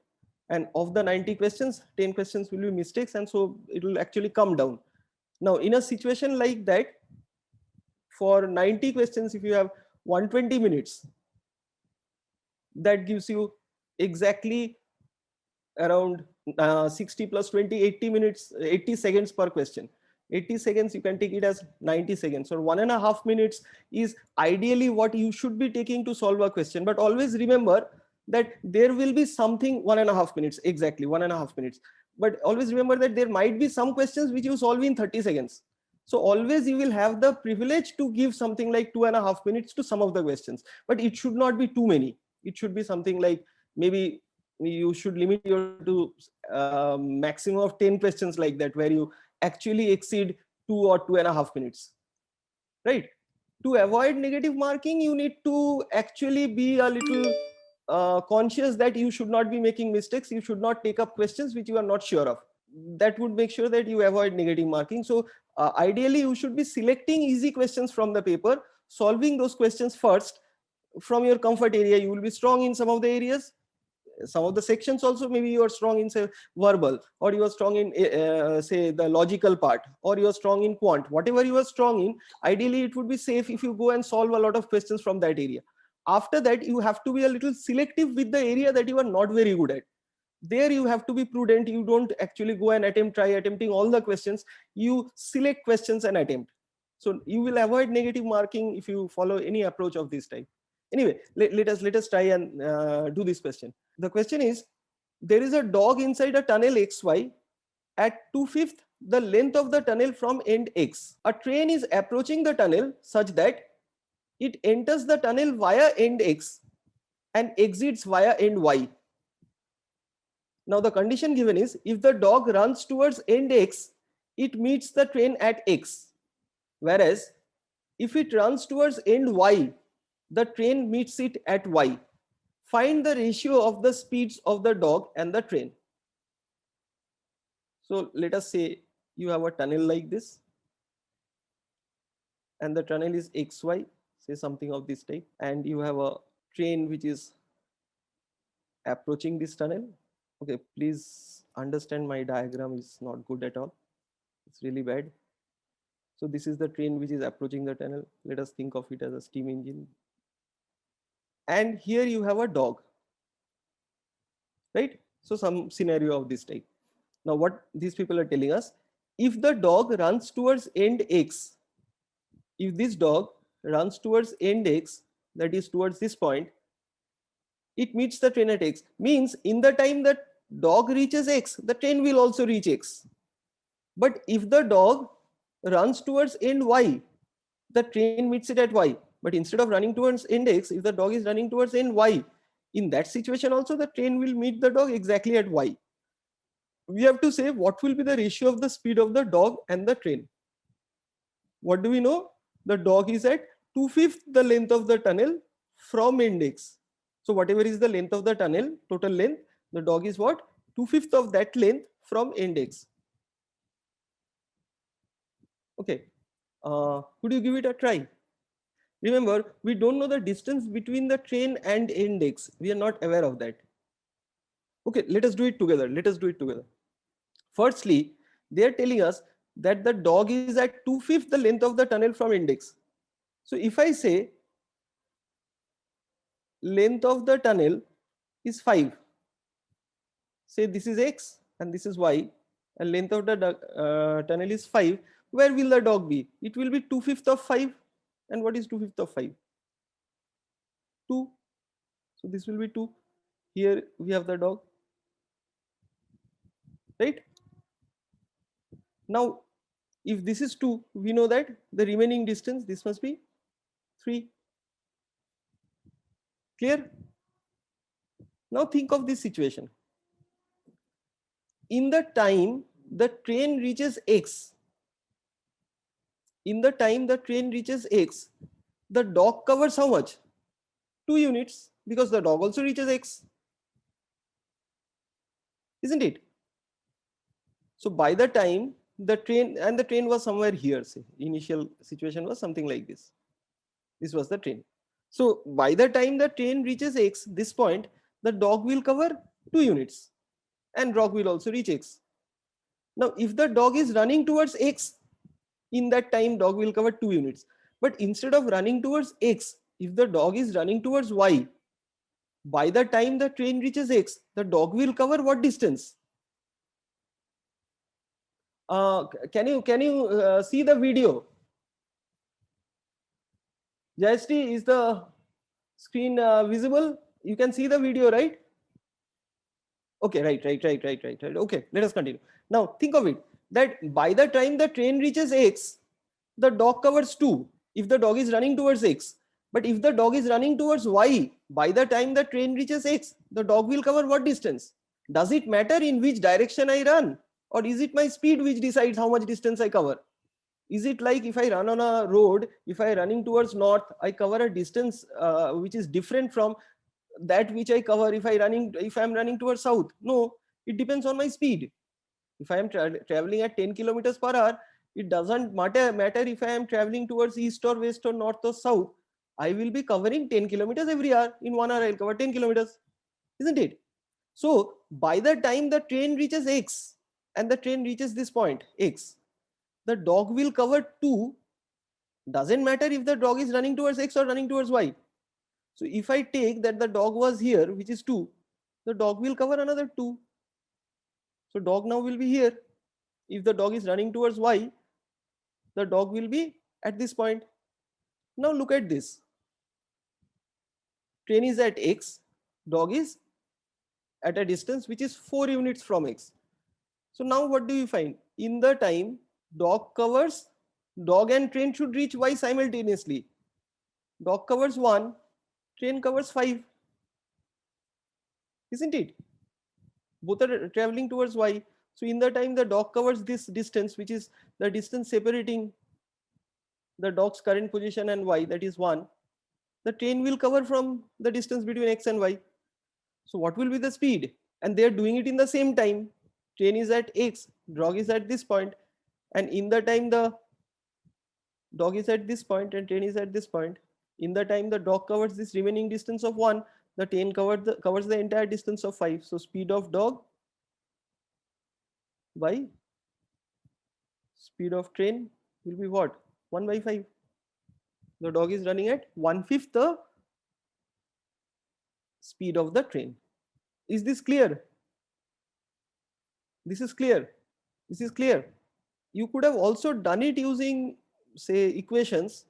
And of the 90 questions, 10 questions will be mistakes. And so it will actually come down. Now, in a situation like that, for 90 questions, if you have 120 minutes, that gives you exactly around 60 plus 20, 80 minutes, 80 seconds per question. 80 seconds, you can take it as 90 seconds, or 1.5 minutes is ideally what you should be taking to solve a question. But always remember that there will be something 1.5 minutes, exactly 1.5 minutes. But always remember that there might be some questions which you solve in 30 seconds. So always you will have the privilege to give something like 2.5 minutes to some of the questions, but it should not be too many. It should be something like, maybe you should limit your to maximum of 10 questions like that, where you actually exceed 2 or 2.5 minutes, right? To avoid negative marking, you need to actually be a little conscious that you should not be making mistakes. You should not take up questions which you are not sure of. That would make sure that you avoid negative marking. So ideally you should be selecting easy questions from the paper, solving those questions first from your comfort area. You will be strong in some of the areas, some of the sections also. Maybe you are strong in, say, verbal, or you are strong in say the logical part, or you are strong in quant. Whatever you are strong in, ideally it would be safe if you go and solve a lot of questions from that area. After that, you have to be a little selective with the area that you are not very good at. There you have to be prudent. You don't actually go and try attempting all the questions. You select questions and attempt. So you will avoid negative marking if you follow any approach of this type. Anyway, let us try and do this question. The question is, there is a dog inside a tunnel XY at 2/5 the length of the tunnel from end X. A train is approaching the tunnel such that it enters the tunnel via end X and exits via end Y. Now the condition given is, if the dog runs towards end X, it meets the train at X. Whereas if it runs towards end Y, the train meets it at Y. Find the ratio of the speeds of the dog and the train. So let us say you have a tunnel like this. and the tunnel is XY, say something of this type, and you have a train which is approaching this tunnel. Okay, please understand my diagram is not good at all. It's really bad. So this is the train which is approaching the tunnel. Let us think of it as a steam engine. And here you have a dog, right? So some scenario of this type. Now what these people are telling us, if the dog runs towards end X, if this dog runs towards end X, that is towards this point, it meets the train at X. Means in the time that dog reaches X, the train will also reach X. But if the dog runs towards end Y, the train meets it at Y. But instead of running towards end X, if the dog is running towards end Y, in that situation also the train will meet the dog exactly at Y. We have to say what will be the ratio of the speed of the dog and the train. What do we know? The dog is at 2/5 the length of the tunnel from end X. So whatever is the length of the tunnel, total length, the dog is what? 2/5 of that length from end X. Okay. Could you give it a try? Remember, we don't know the distance between the train and end X. We are not aware of that. Okay, let us do it together. Let us do it together. Firstly, they are telling us that the dog is at 2/5 the length of the tunnel from end X. So if I say length of the tunnel is 5, say this is X and this is Y, and length of the tunnel is 5, where will the dog be? It will be 2/5 of 5. And what is 2/5 of 5? 2. So this will be 2. Here we have the dog, right? Now, if this is 2, we know that the remaining distance, this must be 3. Clear? Now think of this situation. In the time the train reaches X, the dog covers how much? 2 units, because the dog also reaches X. Isn't it? So by the time the train was somewhere here, say initial situation was something like this. This was the train. So by the time the train reaches X, this point, the dog will cover 2 units and dog will also reach X. Now if the dog is running towards X, in that time dog will cover 2 units. But instead of running towards X, if the dog is running towards Y, by the time the train reaches X, the dog will cover what distance? Can you see the video? Jayashree, is the screen visible? You can see the video, right? Okay, right. Okay, let us continue. Now think of it, that by the time the train reaches X, the dog covers 2 if the dog is running towards X. But if the dog is running towards Y, by the time the train reaches X, the dog will cover what distance? Does it matter in which direction I run? Or is it my speed which decides how much distance I cover? Is it like if I run on a road, if I running towards north, I cover a distance which is different from that which I cover if I am running towards south? No, it depends on my speed. If I am traveling at 10 kilometers per hour, it doesn't matter if I am traveling towards east or west or north or south. I will be covering 10 kilometers every hour. In 1 hour, I'll cover 10 kilometers. Isn't it? So by the time the train reaches X and the train reaches this point, X, the dog will cover 2. Doesn't matter if the dog is running towards X or running towards Y. So if I take that the dog was here, which is 2, the dog will cover another 2. So dog now will be here. If the dog is running towards Y, the dog will be at this point. Now look at this. Train is at X, dog is at a distance which is 4 units from X. So now what do you find? In the time dog and train should reach Y simultaneously. Dog covers 1, train covers 5. Isn't it? Both are traveling towards Y. So in the time the dog covers this distance, which is the distance separating the dog's current position and Y, that is 1, the train will cover from the distance between X and Y. So what will be the speed? And they are doing it in the same time. Train is at X, dog is at this point, and in the time the Dog is at this point and train is at this point. In the time the dog covers this remaining distance of 1, the train covers the entire distance of 5. So speed of dog by speed of train will be what? 1 by 5. The dog is running at 1/5 the speed of the train. Is this clear? This is clear. This is clear. You could have also done it using, say, equations,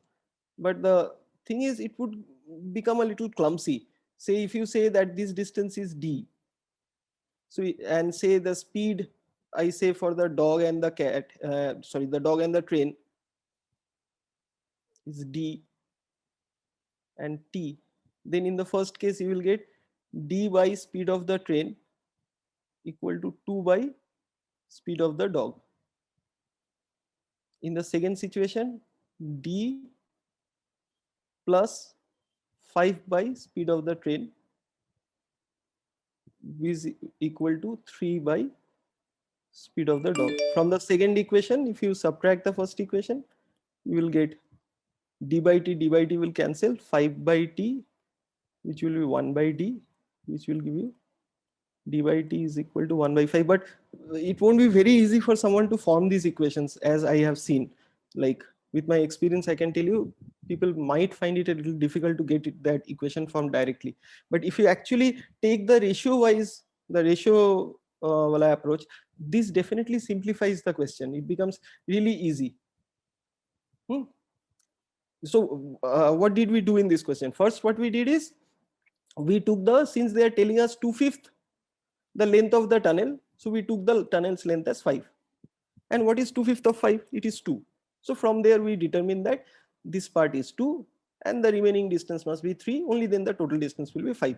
but the thing is it would become a little clumsy. Say if you say that this distance is d, so and say the speed, I say for the dog and the the dog and the train is d and t, then in the first case you will get d by speed of the train equal to 2 by speed of the dog. In the second situation, d plus 5 by speed of the train is equal to 3 by speed of the dog. From the second equation, if you subtract the first equation, you will get d by t will cancel, 5 by t, which will be 1 by d, which will give you d by t is equal to 1 by 5. But it won't be very easy for someone to form these equations, as I have seen. Like with my experience, I can tell you people might find it a little difficult to get that equation formed directly. But if you actually take the ratio wala approach, this definitely simplifies the question. It becomes really easy. So what did we do in this question? First, what we did is we took since they are telling us 2/5 the length of the tunnel, so we took the tunnel's length as 5. And what is 2/5 of 5? It is 2. So from there we determine that this part is 2 and the remaining distance must be 3. Only then the total distance will be 5.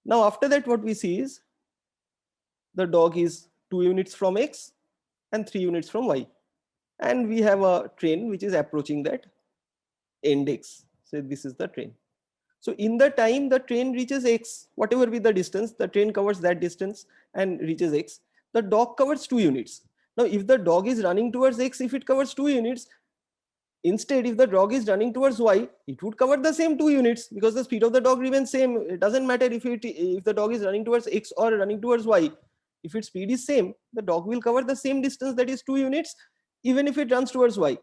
Now after that what we see is the dog is 2 units from x and 3 units from y. And we have a train which is approaching that end x. So this is the train. So in the time the train reaches x, whatever be the distance, the train covers that distance and reaches x. The dog covers 2 units. Now if the dog is running towards x, if it covers 2 units, instead if the dog is running towards y, it would cover the same 2 units because the speed of the dog remains same. It doesn't matter if the dog is running towards x or running towards y. If its speed is same, the dog will cover the same distance, that is 2 units, even if it runs towards y.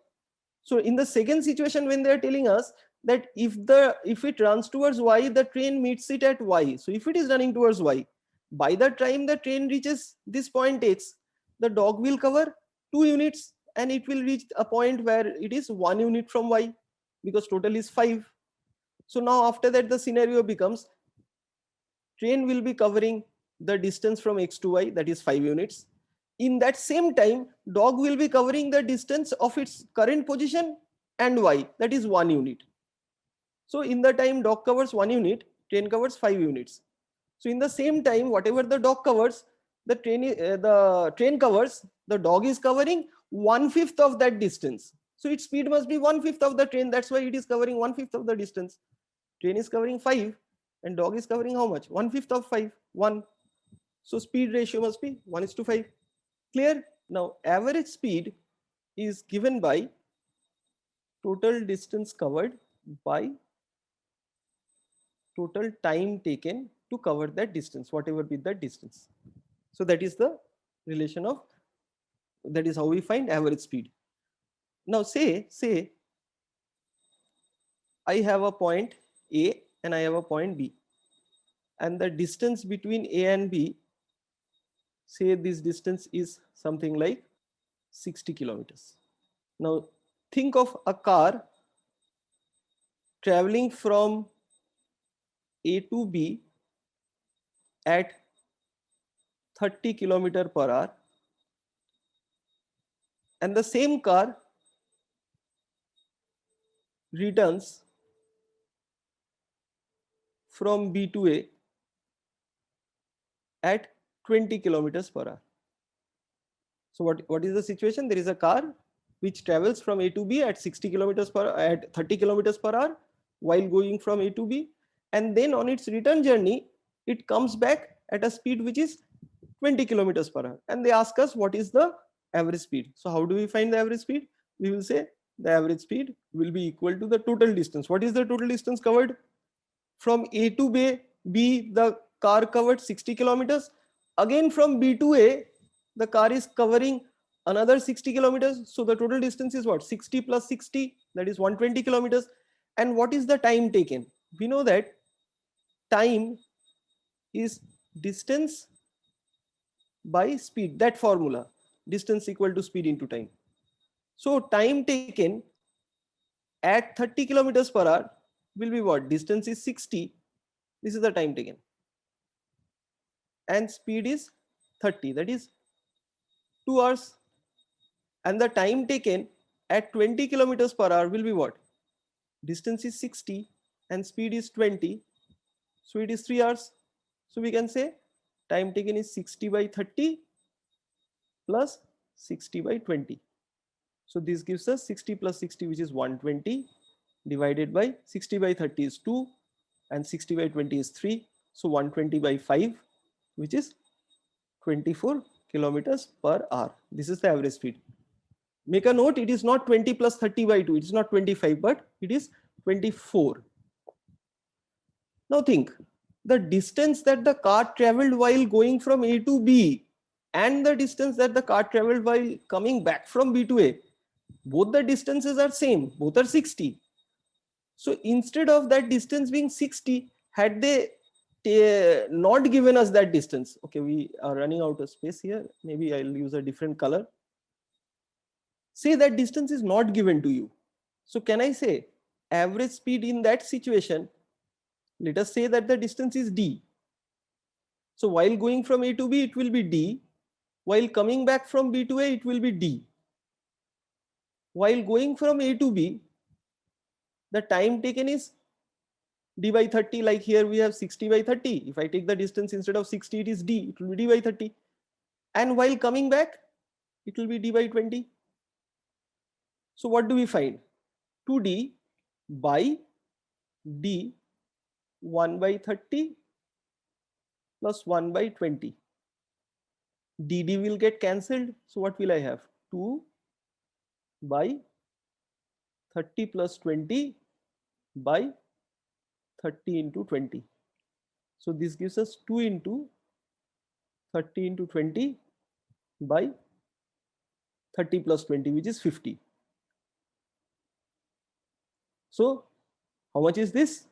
So in the second situation, when they are telling us that if it runs towards y, the train meets it at y. So if it is running towards y, by the time the train reaches this point x, the dog will cover 2 units and it will reach a point where it is 1 unit from y because total is 5. So now after that the scenario becomes train will be covering the distance from x to y, that is 5 units. In that same time, dog will be covering the distance of its current position and y, that is 1 unit. So in the time dog covers 1 unit, train covers 5 units. So in the same time, whatever the dog covers, the train covers, the dog is covering 1/5 of that distance. So its speed must be 1/5 of the train. That's why it is covering 1/5 of the distance. Train is covering 5 and dog is covering how much? 1/5 of 5, 1. So speed ratio must be 1:5. Clear? Now average speed is given by total distance covered by total time taken to cover that distance, whatever be that distance. So that is the relation of, that is how we find average speed. Now say I have a point A and I have a point B, and the distance between A and B, say this distance is something like 60 kilometers. Now think of a car traveling from A to B at 30 kilometer per hour, and the same car returns from B to A at 20 kilometers per hour. So what is the situation? There is a car which travels from A to B at 60 kilometers per hour, at 30 kilometers per hour while going from A to B, and then on its return journey it comes back at a speed which is 20 kilometers per hour, and they ask us what is the average speed. So how do we find the average speed? We will say the average speed will be equal to the total distance. What is the total distance covered? From A to B, the car covered 60 kilometers. Again from B to A, the car is covering another 60 kilometers. So the total distance is what? 60 plus 60, that is 120 kilometers. And what is the time taken? We know that time is distance by speed, that formula, distance equal to speed into time. So time taken at 30 kilometers per hour will be what? Distance is 60. This is the time taken. And speed is 30, that is 2 hours. And the time taken at 20 kilometers per hour will be what? Distance is 60 and speed is 20. So it is 3 hours. So we can say time taken is 60 by 30 plus 60 by 20. So this gives us 60 plus 60, which is 120, divided by 60 by 30 is 2 and 60 by 20 is 3. So 120 by 5, which is 24 kilometers per hour. This is the average speed. Make a note, it is not 20 plus 30 by 2. It is not 25, but it is 24. Now think, the distance that the car traveled while going from A to B and the distance that the car traveled while coming back from B to A, both the distances are same, both are 60. So instead of that distance being 60, had they not given us that distance, okay, we are running out of space here, maybe I'll use a different color. Say that distance is not given to you. So can I say average speed in that situation, let us say that the distance is d. So while going from A to B, it will be d. While coming back from B to A, it will be d. While going from A to B, the time taken is d by 30, like here we have 60 by 30. If I take the distance instead of 60, it is d, it will be d by 30. And while coming back, it will be d by 20. So what do we find? 2d by d 1 by 30 plus 1 by 20. dd will get cancelled. So what will I have? 2 by 30 plus 20 by 30 into 20. So this gives us 2 into 30 into 20 by 30 plus 20, which is 50. So how much is this?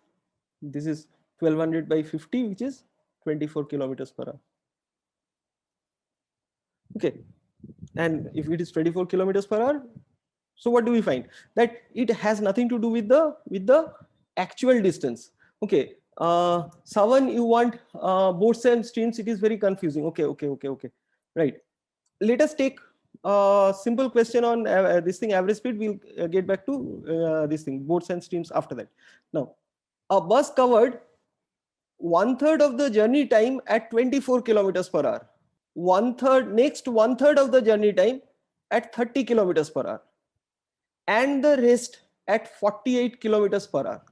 This is 1200 by 50, which is 24 kilometers per hour. Okay. And if it is 24 kilometers per hour, so what do we find? That it has nothing to do with the actual distance. Okay. Savan, you want boards and streams? It is very confusing. Okay. Right. Let us take a simple question on this thing, average speed. We'll get back to this thing, boards and streams after that. Now, a bus covered 1/3 of the journey time at 24 kilometers per hour. Next 1/3 of the journey time at 30 kilometers per hour. And the rest at 48 kilometers per hour.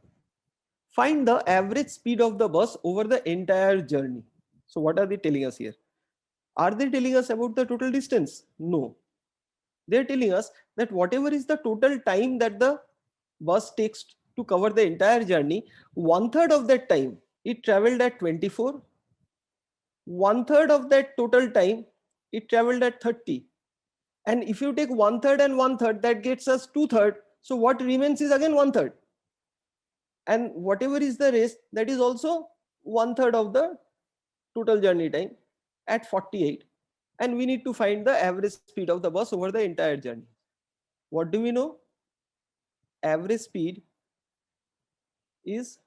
Find the average speed of the bus over the entire journey. So what are they telling us here? Are they telling us about the total distance? No. They're telling us that whatever is the total time that the bus takes to cover the entire journey, 1/3 of that time it traveled at 24. 1/3 of that total time it traveled at 30. And if you take 1/3 and 1/3, that gets us 2/3. So what remains is again 1/3. And whatever is the rest, that is also 1/3 of the total journey time at 48. And we need to find the average speed of the bus over the entire journey. What do we know? Average speed is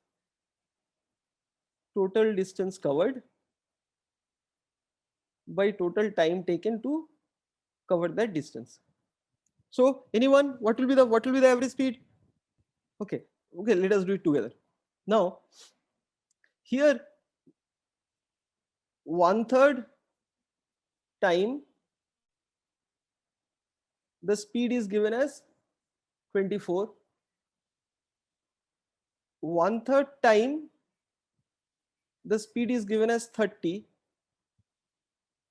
total distance covered by total time taken to cover that distance. So anyone, what will be the average speed? Okay, let us do it together. Now, here 1/3 time the speed is given as 24. 1/3 time the speed is given as 30.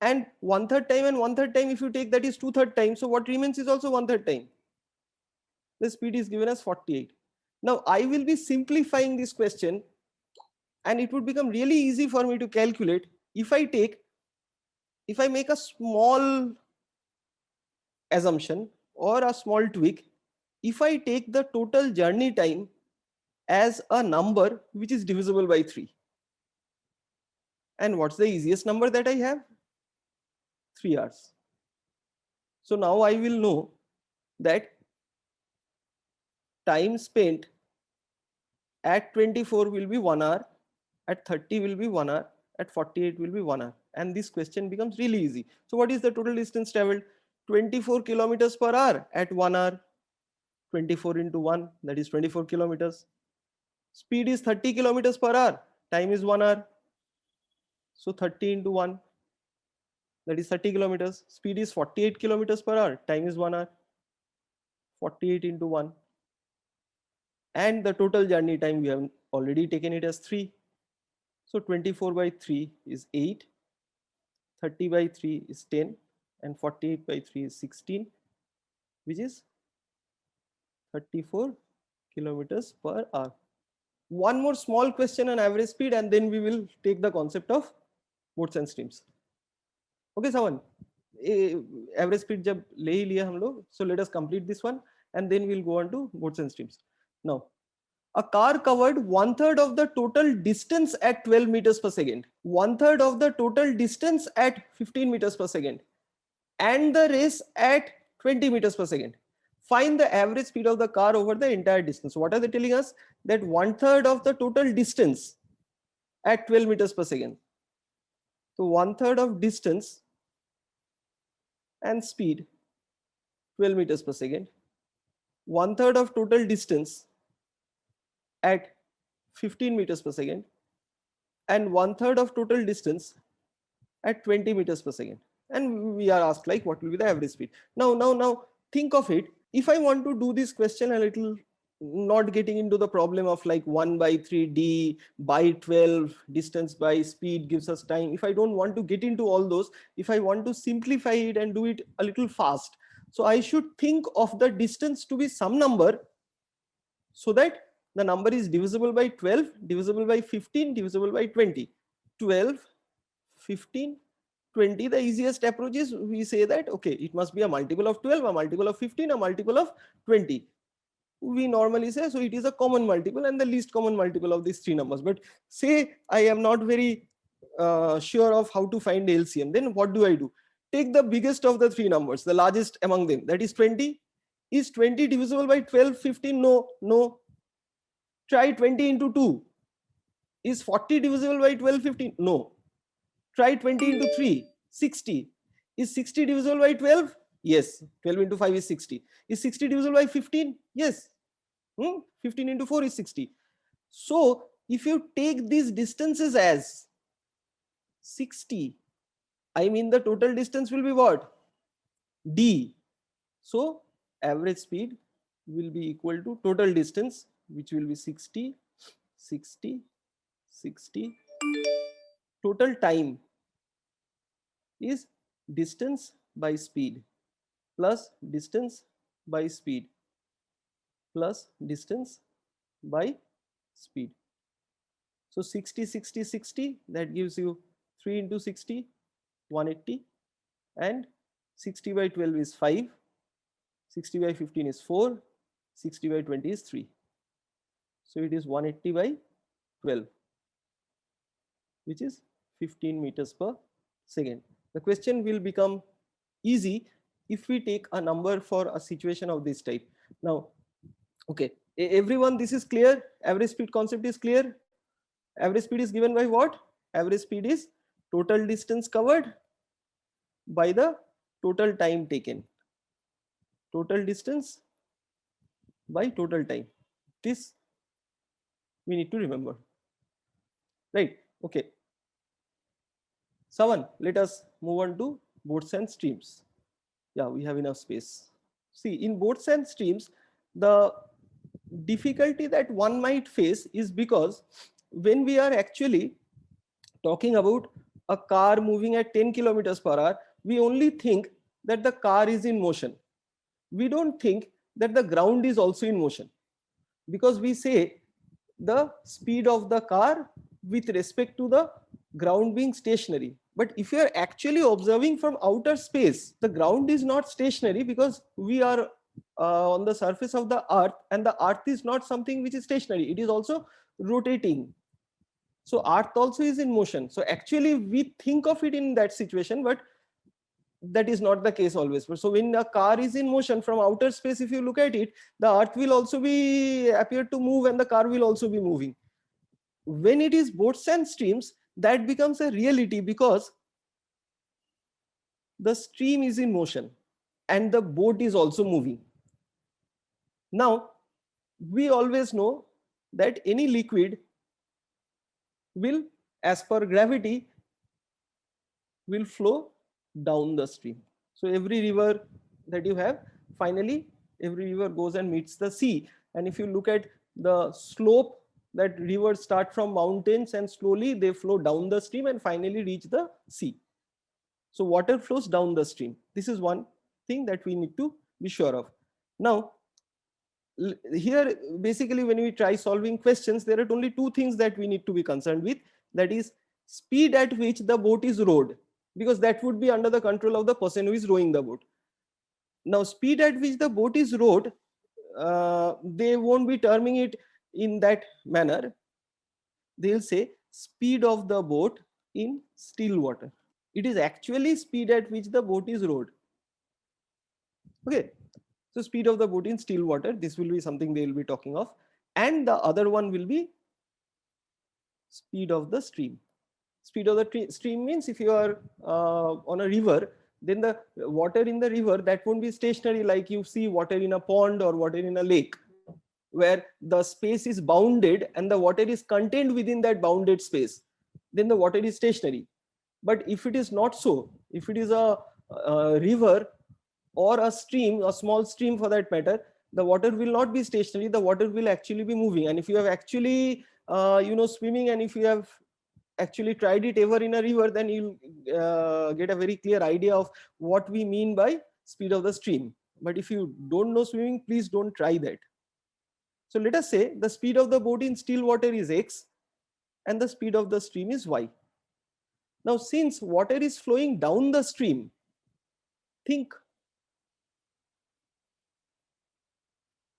And 1/3 time and 1/3 time, if you take, that is 2/3 time. So what remains is also 1/3 time. The speed is given as 48. Now I will be simplifying this question, and it would become really easy for me to calculate if I make a small assumption or a small tweak. If I take the total journey time as a number which is divisible by 3. And what's the easiest number that I have? 3 hours. So now I will know that time spent at 24 will be 1 hour, at 30 will be 1 hour, at 48 will be 1 hour. And this question becomes really easy. So what is the total distance traveled? 24 kilometers per hour at 1 hour. 24 into 1, that is 24 kilometers. Speed is 30 kilometers per hour. Time is 1 hour. So 30 into 1, that is 30 kilometers. Speed is 48 kilometers per hour. Time is 1 hour. 48 into 1. And the total journey time, we have already taken it as 3. So 24 by 3 is 8. 30 by 3 is 10. And 48 by 3 is 16, which is 34 kilometers per hour. One more small question on average speed, and then we will take the concept of boats and streams. Okay, someone, average speed jab le hi liya hum log, so let us complete this one and then we'll go on to boats and streams. Now, a car covered 1/3 of the total distance at 12 meters per second, 1/3 of the total distance at 15 meters per second, and the race at 20 meters per second. Find the average speed of the car over the entire distance. So what are they telling us? That 1/3 of the total distance at 12 meters per second. So 1/3 of distance and speed 12 meters per second. 1/3 of total distance at 15 meters per second, and 1/3 of total distance at 20 meters per second. And we are asked like what will be the average speed. Now think of it. If I want to do this question a little, not getting into the problem of like 1 by 3 d by 12 distance by speed gives us time. If I don't want to get into all those, if I want to simplify it and do it a little fast, so I should think of the distance to be some number, so that the number is divisible by 12, divisible by 15, divisible by 20. 12, 15, 20. The easiest approach is we say that okay, it must be a multiple of 12, a multiple of 15, a multiple of 20. We normally say so it is a common multiple and the least common multiple of these three numbers. But say I am not very sure of how to find LCM, then what do? Take the biggest of the three numbers, the largest among them, that is 20. Is 20 divisible by 12, 15? No. Try 20 into 2. Is 40 divisible by 12, 15? No. Try 20 into 3, 60. Is 60 divisible by 12? Yes. 12 into 5 is 60. Is 60 divisible by 15? Yes. 15 into 4 is 60. So if you take these distances as 60, I mean the total distance will be what? D. So average speed will be equal to total distance, which will be 60, 60, 60. Total time is distance by speed plus distance by speed plus distance by speed. So 60, 60, 60, that gives you 3 into 60, 180, and 60 by 12 is 5, 60 by 15 is 4, 60 by 20 is 3. So it is 180 by 12, which is 15 meters per second. The question will become easy if we take a number for a situation of this type. Now, okay, everyone, this is clear? Average speed concept is clear? Average speed is given by what? Average speed is total distance covered by the total time taken. Total distance by total time. This we need to remember. Right? Okay. Someone, let us move on to boats and streams. Yeah, we have enough space. See, in boats and streams, the difficulty that one might face is because when we are actually talking about a car moving at 10 kilometers per hour, we only think that the car is in motion. We don't think that the ground is also in motion, because we say the speed of the car with respect to the ground being stationary. But if you are actually observing from outer space, the ground is not stationary, because we are on the surface of the earth, and the earth is not something which is stationary, it is also rotating. So earth also is in motion. So actually we think of it in that situation, but that is not the case always. So when a car is in motion from outer space, if you look at it, the earth will also be appear to move and the car will also be moving. When it is boats and streams, that becomes a reality, because the stream is in motion and the boat is also moving. Now we always know that any liquid will, as per gravity, will flow down the stream. So every river that you have, finally every river goes and meets the sea. And if you look at the slope, that rivers start from mountains and slowly they flow down the stream and finally reach the sea. So water flows down the stream. This is one thing that we need to be sure of. Now here basically when we try solving questions, there are only two things that we need to be concerned with, that is speed at which the boat is rowed, because that would be under the control of the person who is rowing the boat. Now speed at which the boat is rowed, they won't be terming it in that manner. They'll say speed of the boat in still water. It is actually speed at which the boat is rowed. Okay, so speed of the boat in still water, this will be something they will be talking of. And the other one will be speed of the stream. Speed of the stream means if you are on a river, then the water in the river, that won't be stationary like you see water in a pond or water in a lake, where the space is bounded and the water is contained within that bounded space. Then the water is stationary. But if it is not so, if it is a river or a stream, a small stream for that matter, the water will not be stationary, the water will actually be moving. And if you have actually swimming, and if you have actually tried it ever in a river, then you'll get a very clear idea of what we mean by speed of the stream. But if you don't know swimming, please don't try that. So let us say the speed of the boat in still water is x and the speed of the stream is y. Now since water is flowing down the stream, think,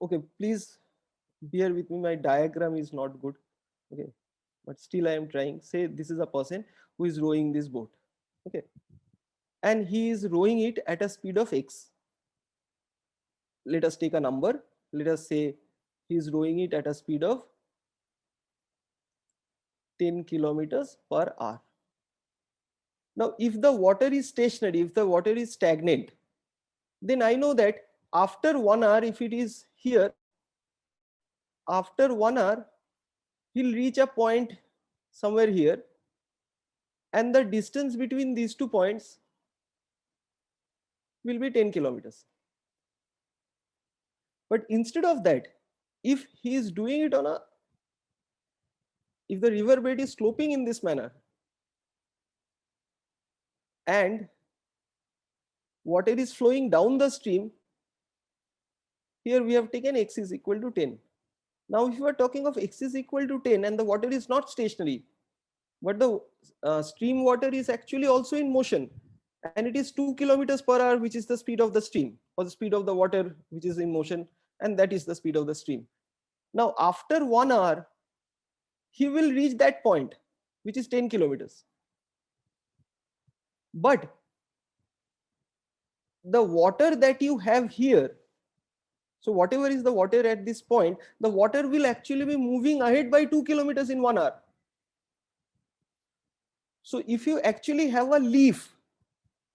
okay, please bear with me, my diagram is not good, okay, but still I am trying. Say this is a person who is rowing this boat, okay, and he is rowing it at a speed of x. Let us take a number. Let us say he is rowing it at a speed of 10 kilometers per hour. Now if the water is stationary, if the water is stagnant, then I know that after 1 hour, if it is here, after 1 hour he'll reach a point somewhere here, and the distance between these 2 points will be 10 kilometers. But instead of that, if he is doing it if the river bed is sloping in this manner and water is flowing down the stream, here we have taken x is equal to 10. Now if you are talking of x is equal to 10 and the water is not stationary, but the stream water is actually also in motion, and it is 2 kilometers per hour, which is the speed of the stream, or the speed of the water which is in motion, and that is the speed of the stream. Now after 1 hour he will reach that point, which is 10 kilometers. But the water that you have here, so whatever is the water at this point, the water will actually be moving ahead by 2 kilometers in 1 hour. So if you actually have a leaf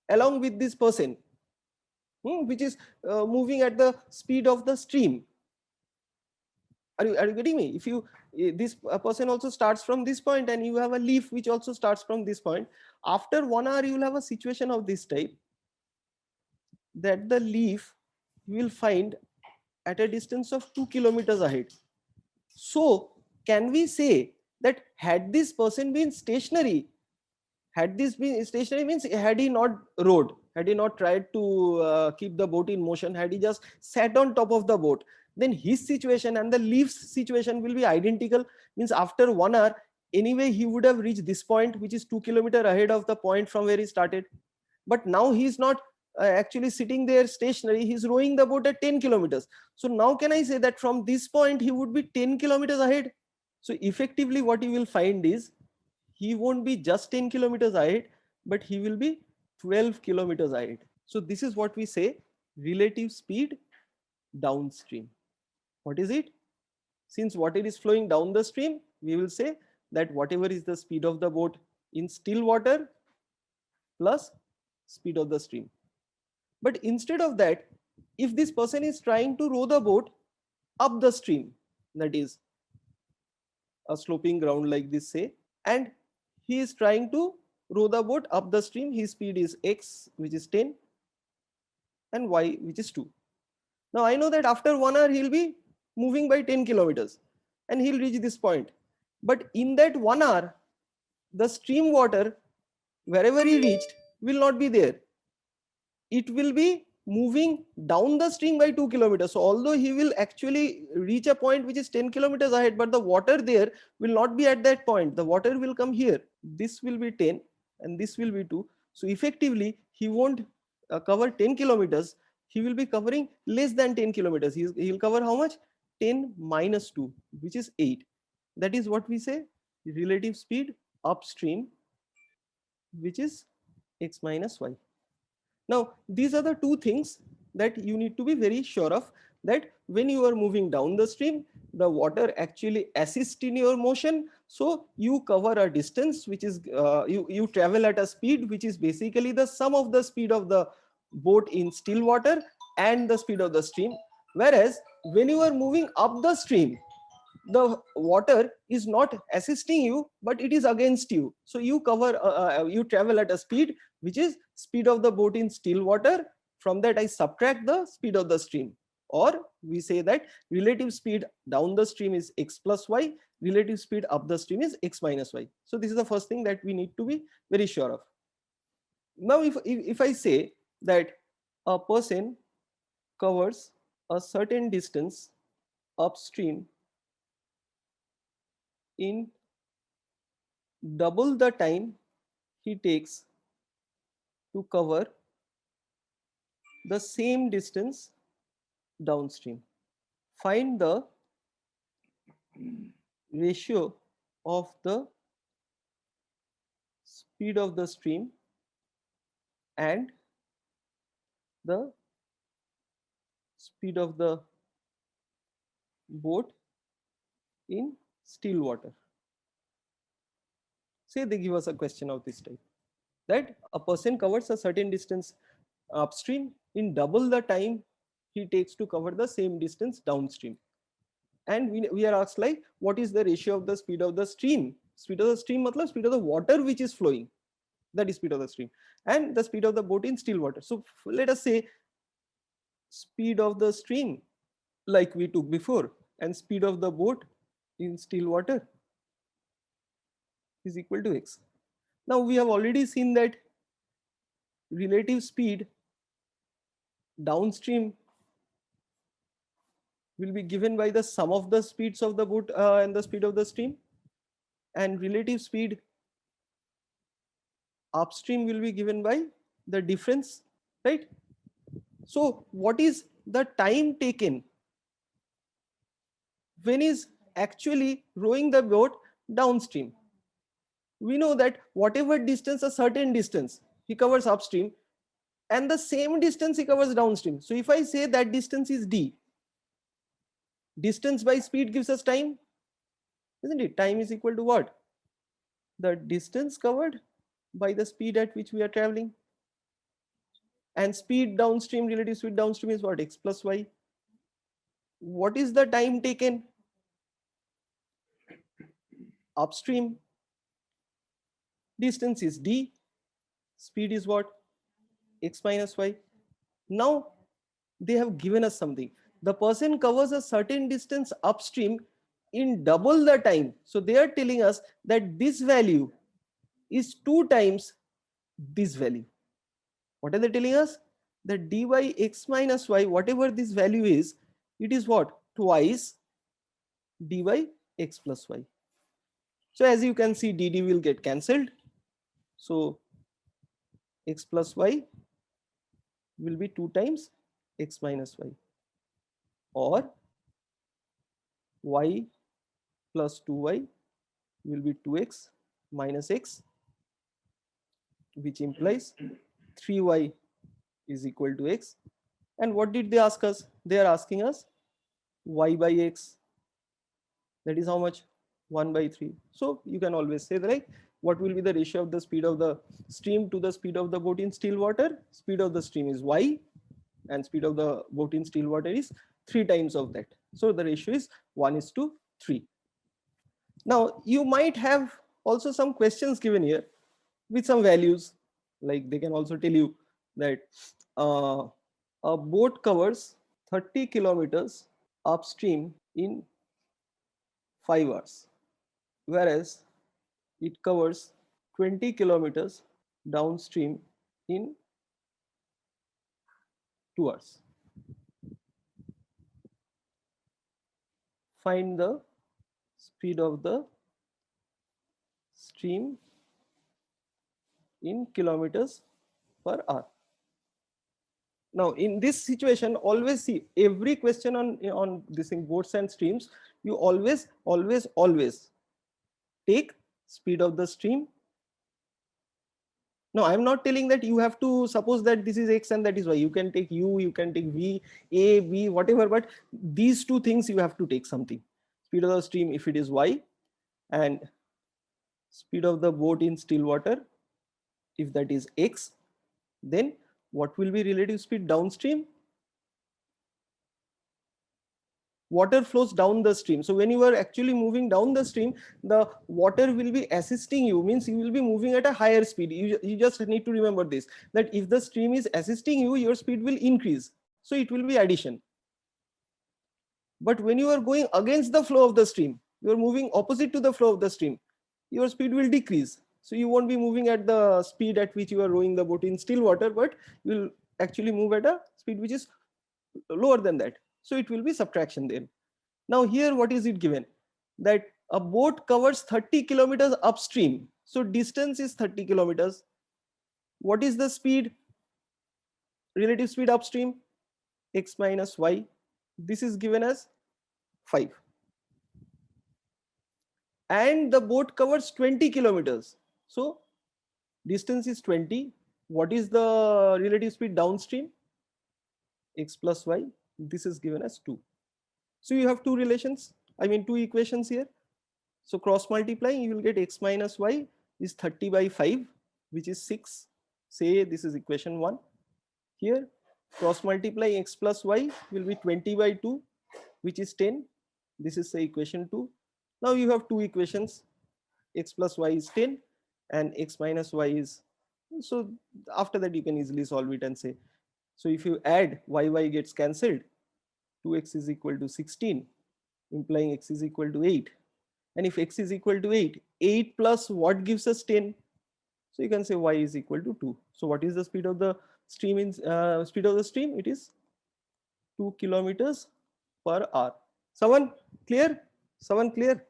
along with this person, which is moving at the speed of the stream, are you getting me? If you this person also starts from this point and you have a leaf which also starts from this point, after 1 hour you will have a situation of this type, that the leaf you will find at a distance of 2 kilometers ahead. So can we say that had this person been stationary, had this been stationary means had he not rowed, had he not tried to keep the boat in motion, had he just sat on top of the boat, then his situation and the leaf's situation will be identical. Means after 1 hour, anyway, he would have reached this point, which is 2 kilometers ahead of the point from where he started. But now he is not actually sitting there stationary, he's rowing the boat at 10 kilometers. So now can I say that from this point he would be 10 kilometers ahead? So effectively what you will find is he won't be just 10 kilometers ahead, but he will be 12 kilometers ahead. So this is what we say relative speed downstream. What is it? Since water is flowing down the stream, we will say that whatever is the speed of the boat in still water plus speed of the stream. But instead of that, if this person is trying to row the boat up the stream, that is a sloping ground like this, say, and he is trying to row the boat up the stream, his speed is x, which is 10, and y, which is 2. Now I know that after 1 hour he'll be moving by 10 kilometers and he'll reach this point. But in that 1 hour, the stream water, wherever he reached, will not be there. It will be moving down the stream by 2 kilometers. So although he will actually reach a point which is 10 kilometers ahead, but the water there will not be at that point. The water will come here. This will be 10 and this will be 2. So effectively, he won't cover 10 kilometers. He will be covering less than 10 kilometers. He'll cover how much? 10 minus 2, which is 8. That is what we say relative speed upstream, which is x minus y. Now, these are the two things that you need to be very sure of, that when you are moving down the stream, the water actually assists in your motion. So you cover a distance which is, you travel at a speed which is basically the sum of the speed of the boat in still water and the speed of the stream. Whereas when you are moving up the stream, the water is not assisting you, but it is against you. So you you travel at a speed which is speed of the boat in still water. From that I subtract the speed of the stream, or we say that relative speed down the stream is x plus y, relative speed up the stream is x minus y. So this is the first thing that we need to be very sure of. Now if I say that a person covers a certain distance upstream in double the time he takes to cover the same distance downstream. Find the ratio of the speed of the stream and the speed of the boat in still water. Say they give us a question of this type, that a person covers a certain distance upstream in double the time he takes to cover the same distance downstream. And we are asked like, what is the ratio of the speed of the stream? Speed of the stream matlab speed of the water which is flowing, that is speed of the stream, and the speed of the boat in still water. So let us say speed of the stream like we took before and speed of the boat in still water is equal to x. Now we have already seen that relative speed downstream will be given by the sum of the speeds of the boat and the speed of the stream, and relative speed upstream will be given by the difference, right? So what is the time taken when is actually rowing the boat downstream? We know that whatever distance, a certain distance he covers upstream, and the same distance he covers downstream. So if I say that distance is d, distance by speed gives us time, isn't it? Time is equal to what? The distance covered by the speed at which we are traveling. And speed downstream, relative speed downstream is what? X plus y. What is the time taken upstream? Distance is d, speed is what? X minus y. Now they have given us something. The person covers a certain distance upstream in double the time. So they are telling us that this value is 2 times this value. What are they telling us? That dy x minus y, whatever this value is, it is what? Twice dy x plus y. So as you can see, dd will get cancelled. So x plus y will be 2 times x minus y, or y plus 2y will be 2x minus x, which implies 3y is equal to x. And what did they ask us? They are asking us y by x, that is how much? 1 by 3. So you can always say that, like, what will be the ratio of the speed of the stream to the speed of the boat in still water? Speed of the stream is y, and speed of the boat in still water is 3 times of that. So the ratio is 1:3. Now you might have also some questions given here with some values, like they can also tell you that a boat covers 30 kilometers upstream in 5 hours, whereas it covers 20 kilometers downstream in 2 hours. Find the speed of the stream in kilometers per hour. Now in this situation, always see every question on this thing, boats and streams, you always take speed of the stream. No, I'm not telling that you have to suppose that this is x and that is y. You can take u, you can take v, a, b, whatever, but these two things you have to take something. Speed of the stream if it is y, and speed of the boat in still water if that is x, then what will be relative speed downstream? Water flows down the stream. So when you are actually moving down the stream, the water will be assisting you, means you will be moving at a higher speed. You just need to remember this, that if the stream is assisting you, your speed will increase. So it will be addition. But when you are going against the flow of the stream, you are moving opposite to the flow of the stream, your speed will decrease. So you won't be moving at the speed at which you are rowing the boat in still water, but you will actually move at a speed which is lower than that. So it will be subtraction there. Now here what is it given? That a boat covers 30 kilometers upstream. So distance is 30 kilometers. What is the speed? Relative speed upstream? X minus y. This is given as 5. And the boat covers 20 kilometers. So distance is 20. What is the relative speed downstream? X plus y. This is given as 2. So you have two relations, two equations here. So cross multiplying, you will get x minus y is 30 by 5, which is 6. Say this is equation 1. Here cross multiplying x plus y will be 20 by 2, which is 10. This is say equation 2. Now you have two equations, x plus y is 10 and x minus y is, so after that you can easily solve it and say, so if you add y gets cancelled, 2x is equal to 16, implying x is equal to 8. And if x is equal to 8, 8 plus what gives us 10? So you can say y is equal to 2. So what is the speed of the stream in speed of the stream? It is 2 kilometers per hour. Someone clear? Someone clear?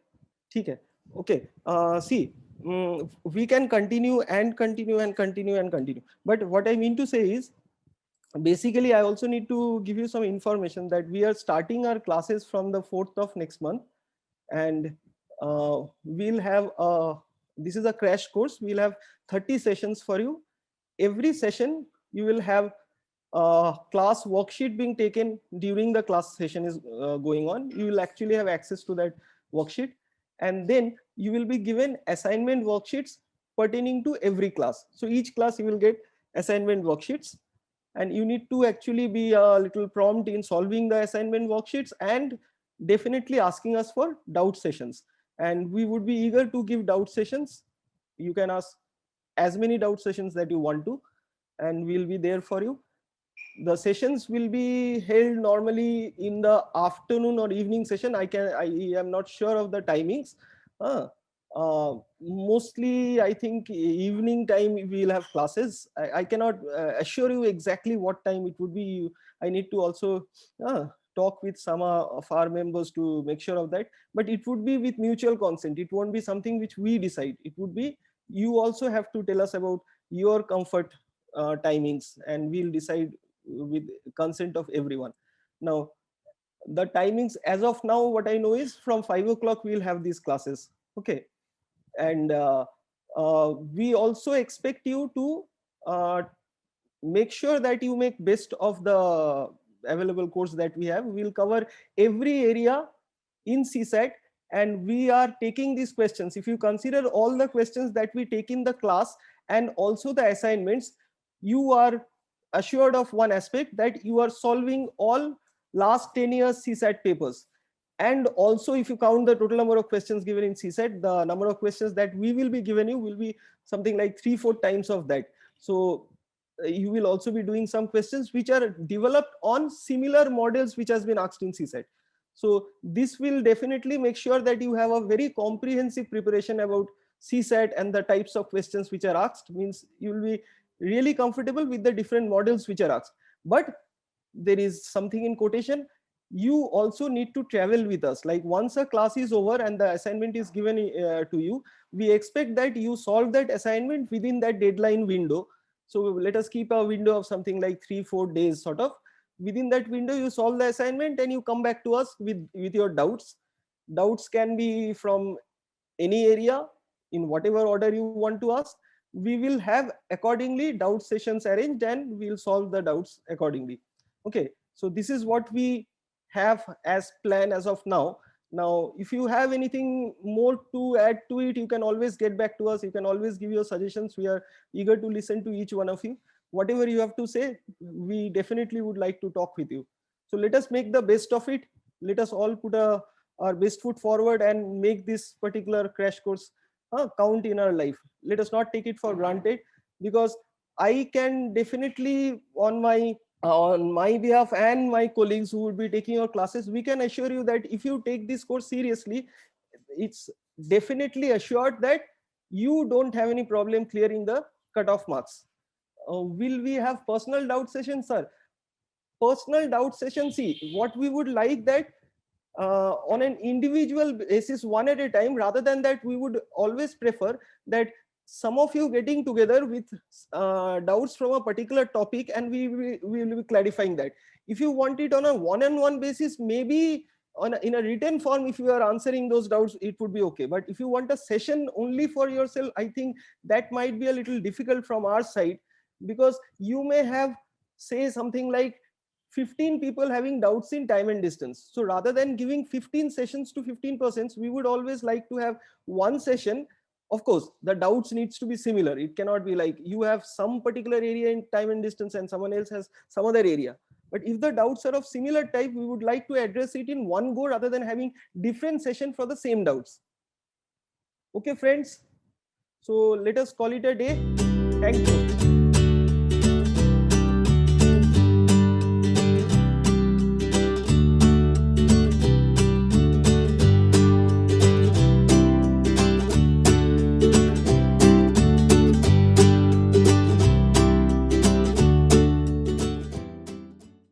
Okay. Okay. See, we can continue and continue and continue and continue. But what I mean to say is, basically, I also need to give you some information that we are starting our classes from the 4th of next month, and we'll have this is a crash course. We'll have 30 sessions for you. Every session you will have a class worksheet being taken during the class session is going on. You will actually have access to that worksheet, and then you will be given assignment worksheets pertaining to every class. So each class you will get assignment worksheets, and you need to actually be a little prompt in solving the assignment worksheets and definitely asking us for doubt sessions. And we would be eager to give doubt sessions. You can ask as many doubt sessions that you want to, and we'll be there for you. The sessions will be held normally in the afternoon or evening session. I am not sure of the timings, Mostly I think evening time we will have classes. I cannot assure you exactly what time it would be. I need to also talk with some of our members to make sure of that, but it would be with mutual consent. It won't be something which we decide. It would be, you also have to tell us about your comfort timings, and we'll decide with consent of everyone. Now the timings as of now, what I know is from 5 o'clock we'll have these classes. Okay. And we also expect you to make sure that you make best of the available course that we have. We'll cover every area in CSAT, and we are taking these questions. If you consider all the questions that we take in the class and also the assignments, you are assured of one aspect, that you are solving all last 10 years CSAT papers. And also, if you count the total number of questions given in CSAT, the number of questions that we will be given you will be something like 3-4 times of that. So you will also be doing some questions which are developed on similar models which has been asked in CSAT. So this will definitely make sure that you have a very comprehensive preparation about CSAT and the types of questions which are asked. Means you will be really comfortable with the different models which are asked. But there is something in quotation, you also need to travel with us. Like once a class is over and the assignment is given to you, we expect that you solve that assignment within that deadline window. So let us keep a window of something like 3-4 days sort of. Within that window you solve the assignment and you come back to us with your doubts. Doubts can be from any area, in whatever order you want to ask. We will have accordingly doubt sessions arranged and we'll solve the doubts accordingly. Okay, so this is what we have as plan as of now. Now if you have anything more to add to it, you can always get back to us. You can always give your suggestions. We are eager to listen to each one of you. Whatever you have to say, we definitely would like to talk with you. So let us make the best of it. Let us all put our best foot forward and make this particular crash course count in our life. Let us not take it for granted, because I can definitely on my behalf and my colleagues who would be taking your classes, we can assure you that if you take this course seriously, it's definitely assured that you don't have any problem clearing the cutoff marks. Will we have personal doubt sessions, sir? Personal doubt session, see, what we would like that on an individual basis, one at a time. Rather than that, we would always prefer that some of you getting together with doubts from a particular topic, and we will be clarifying that. If you want it on a one-on-one basis, maybe in a written form, if you are answering those doubts, it would be okay. But if you want a session only for yourself, I think that might be a little difficult from our side, because you may have, say, something like 15 people having doubts in time and distance. So rather than giving 15 sessions to 15%, we would always like to have one session. Of course, the doubts needs to be similar. It cannot be like you have some particular area in time and distance and someone else has some other area. But if the doubts are of similar type, we would like to address it in one go rather than having different session for the same doubts. Okay, friends. So let us call it a day. Thank you.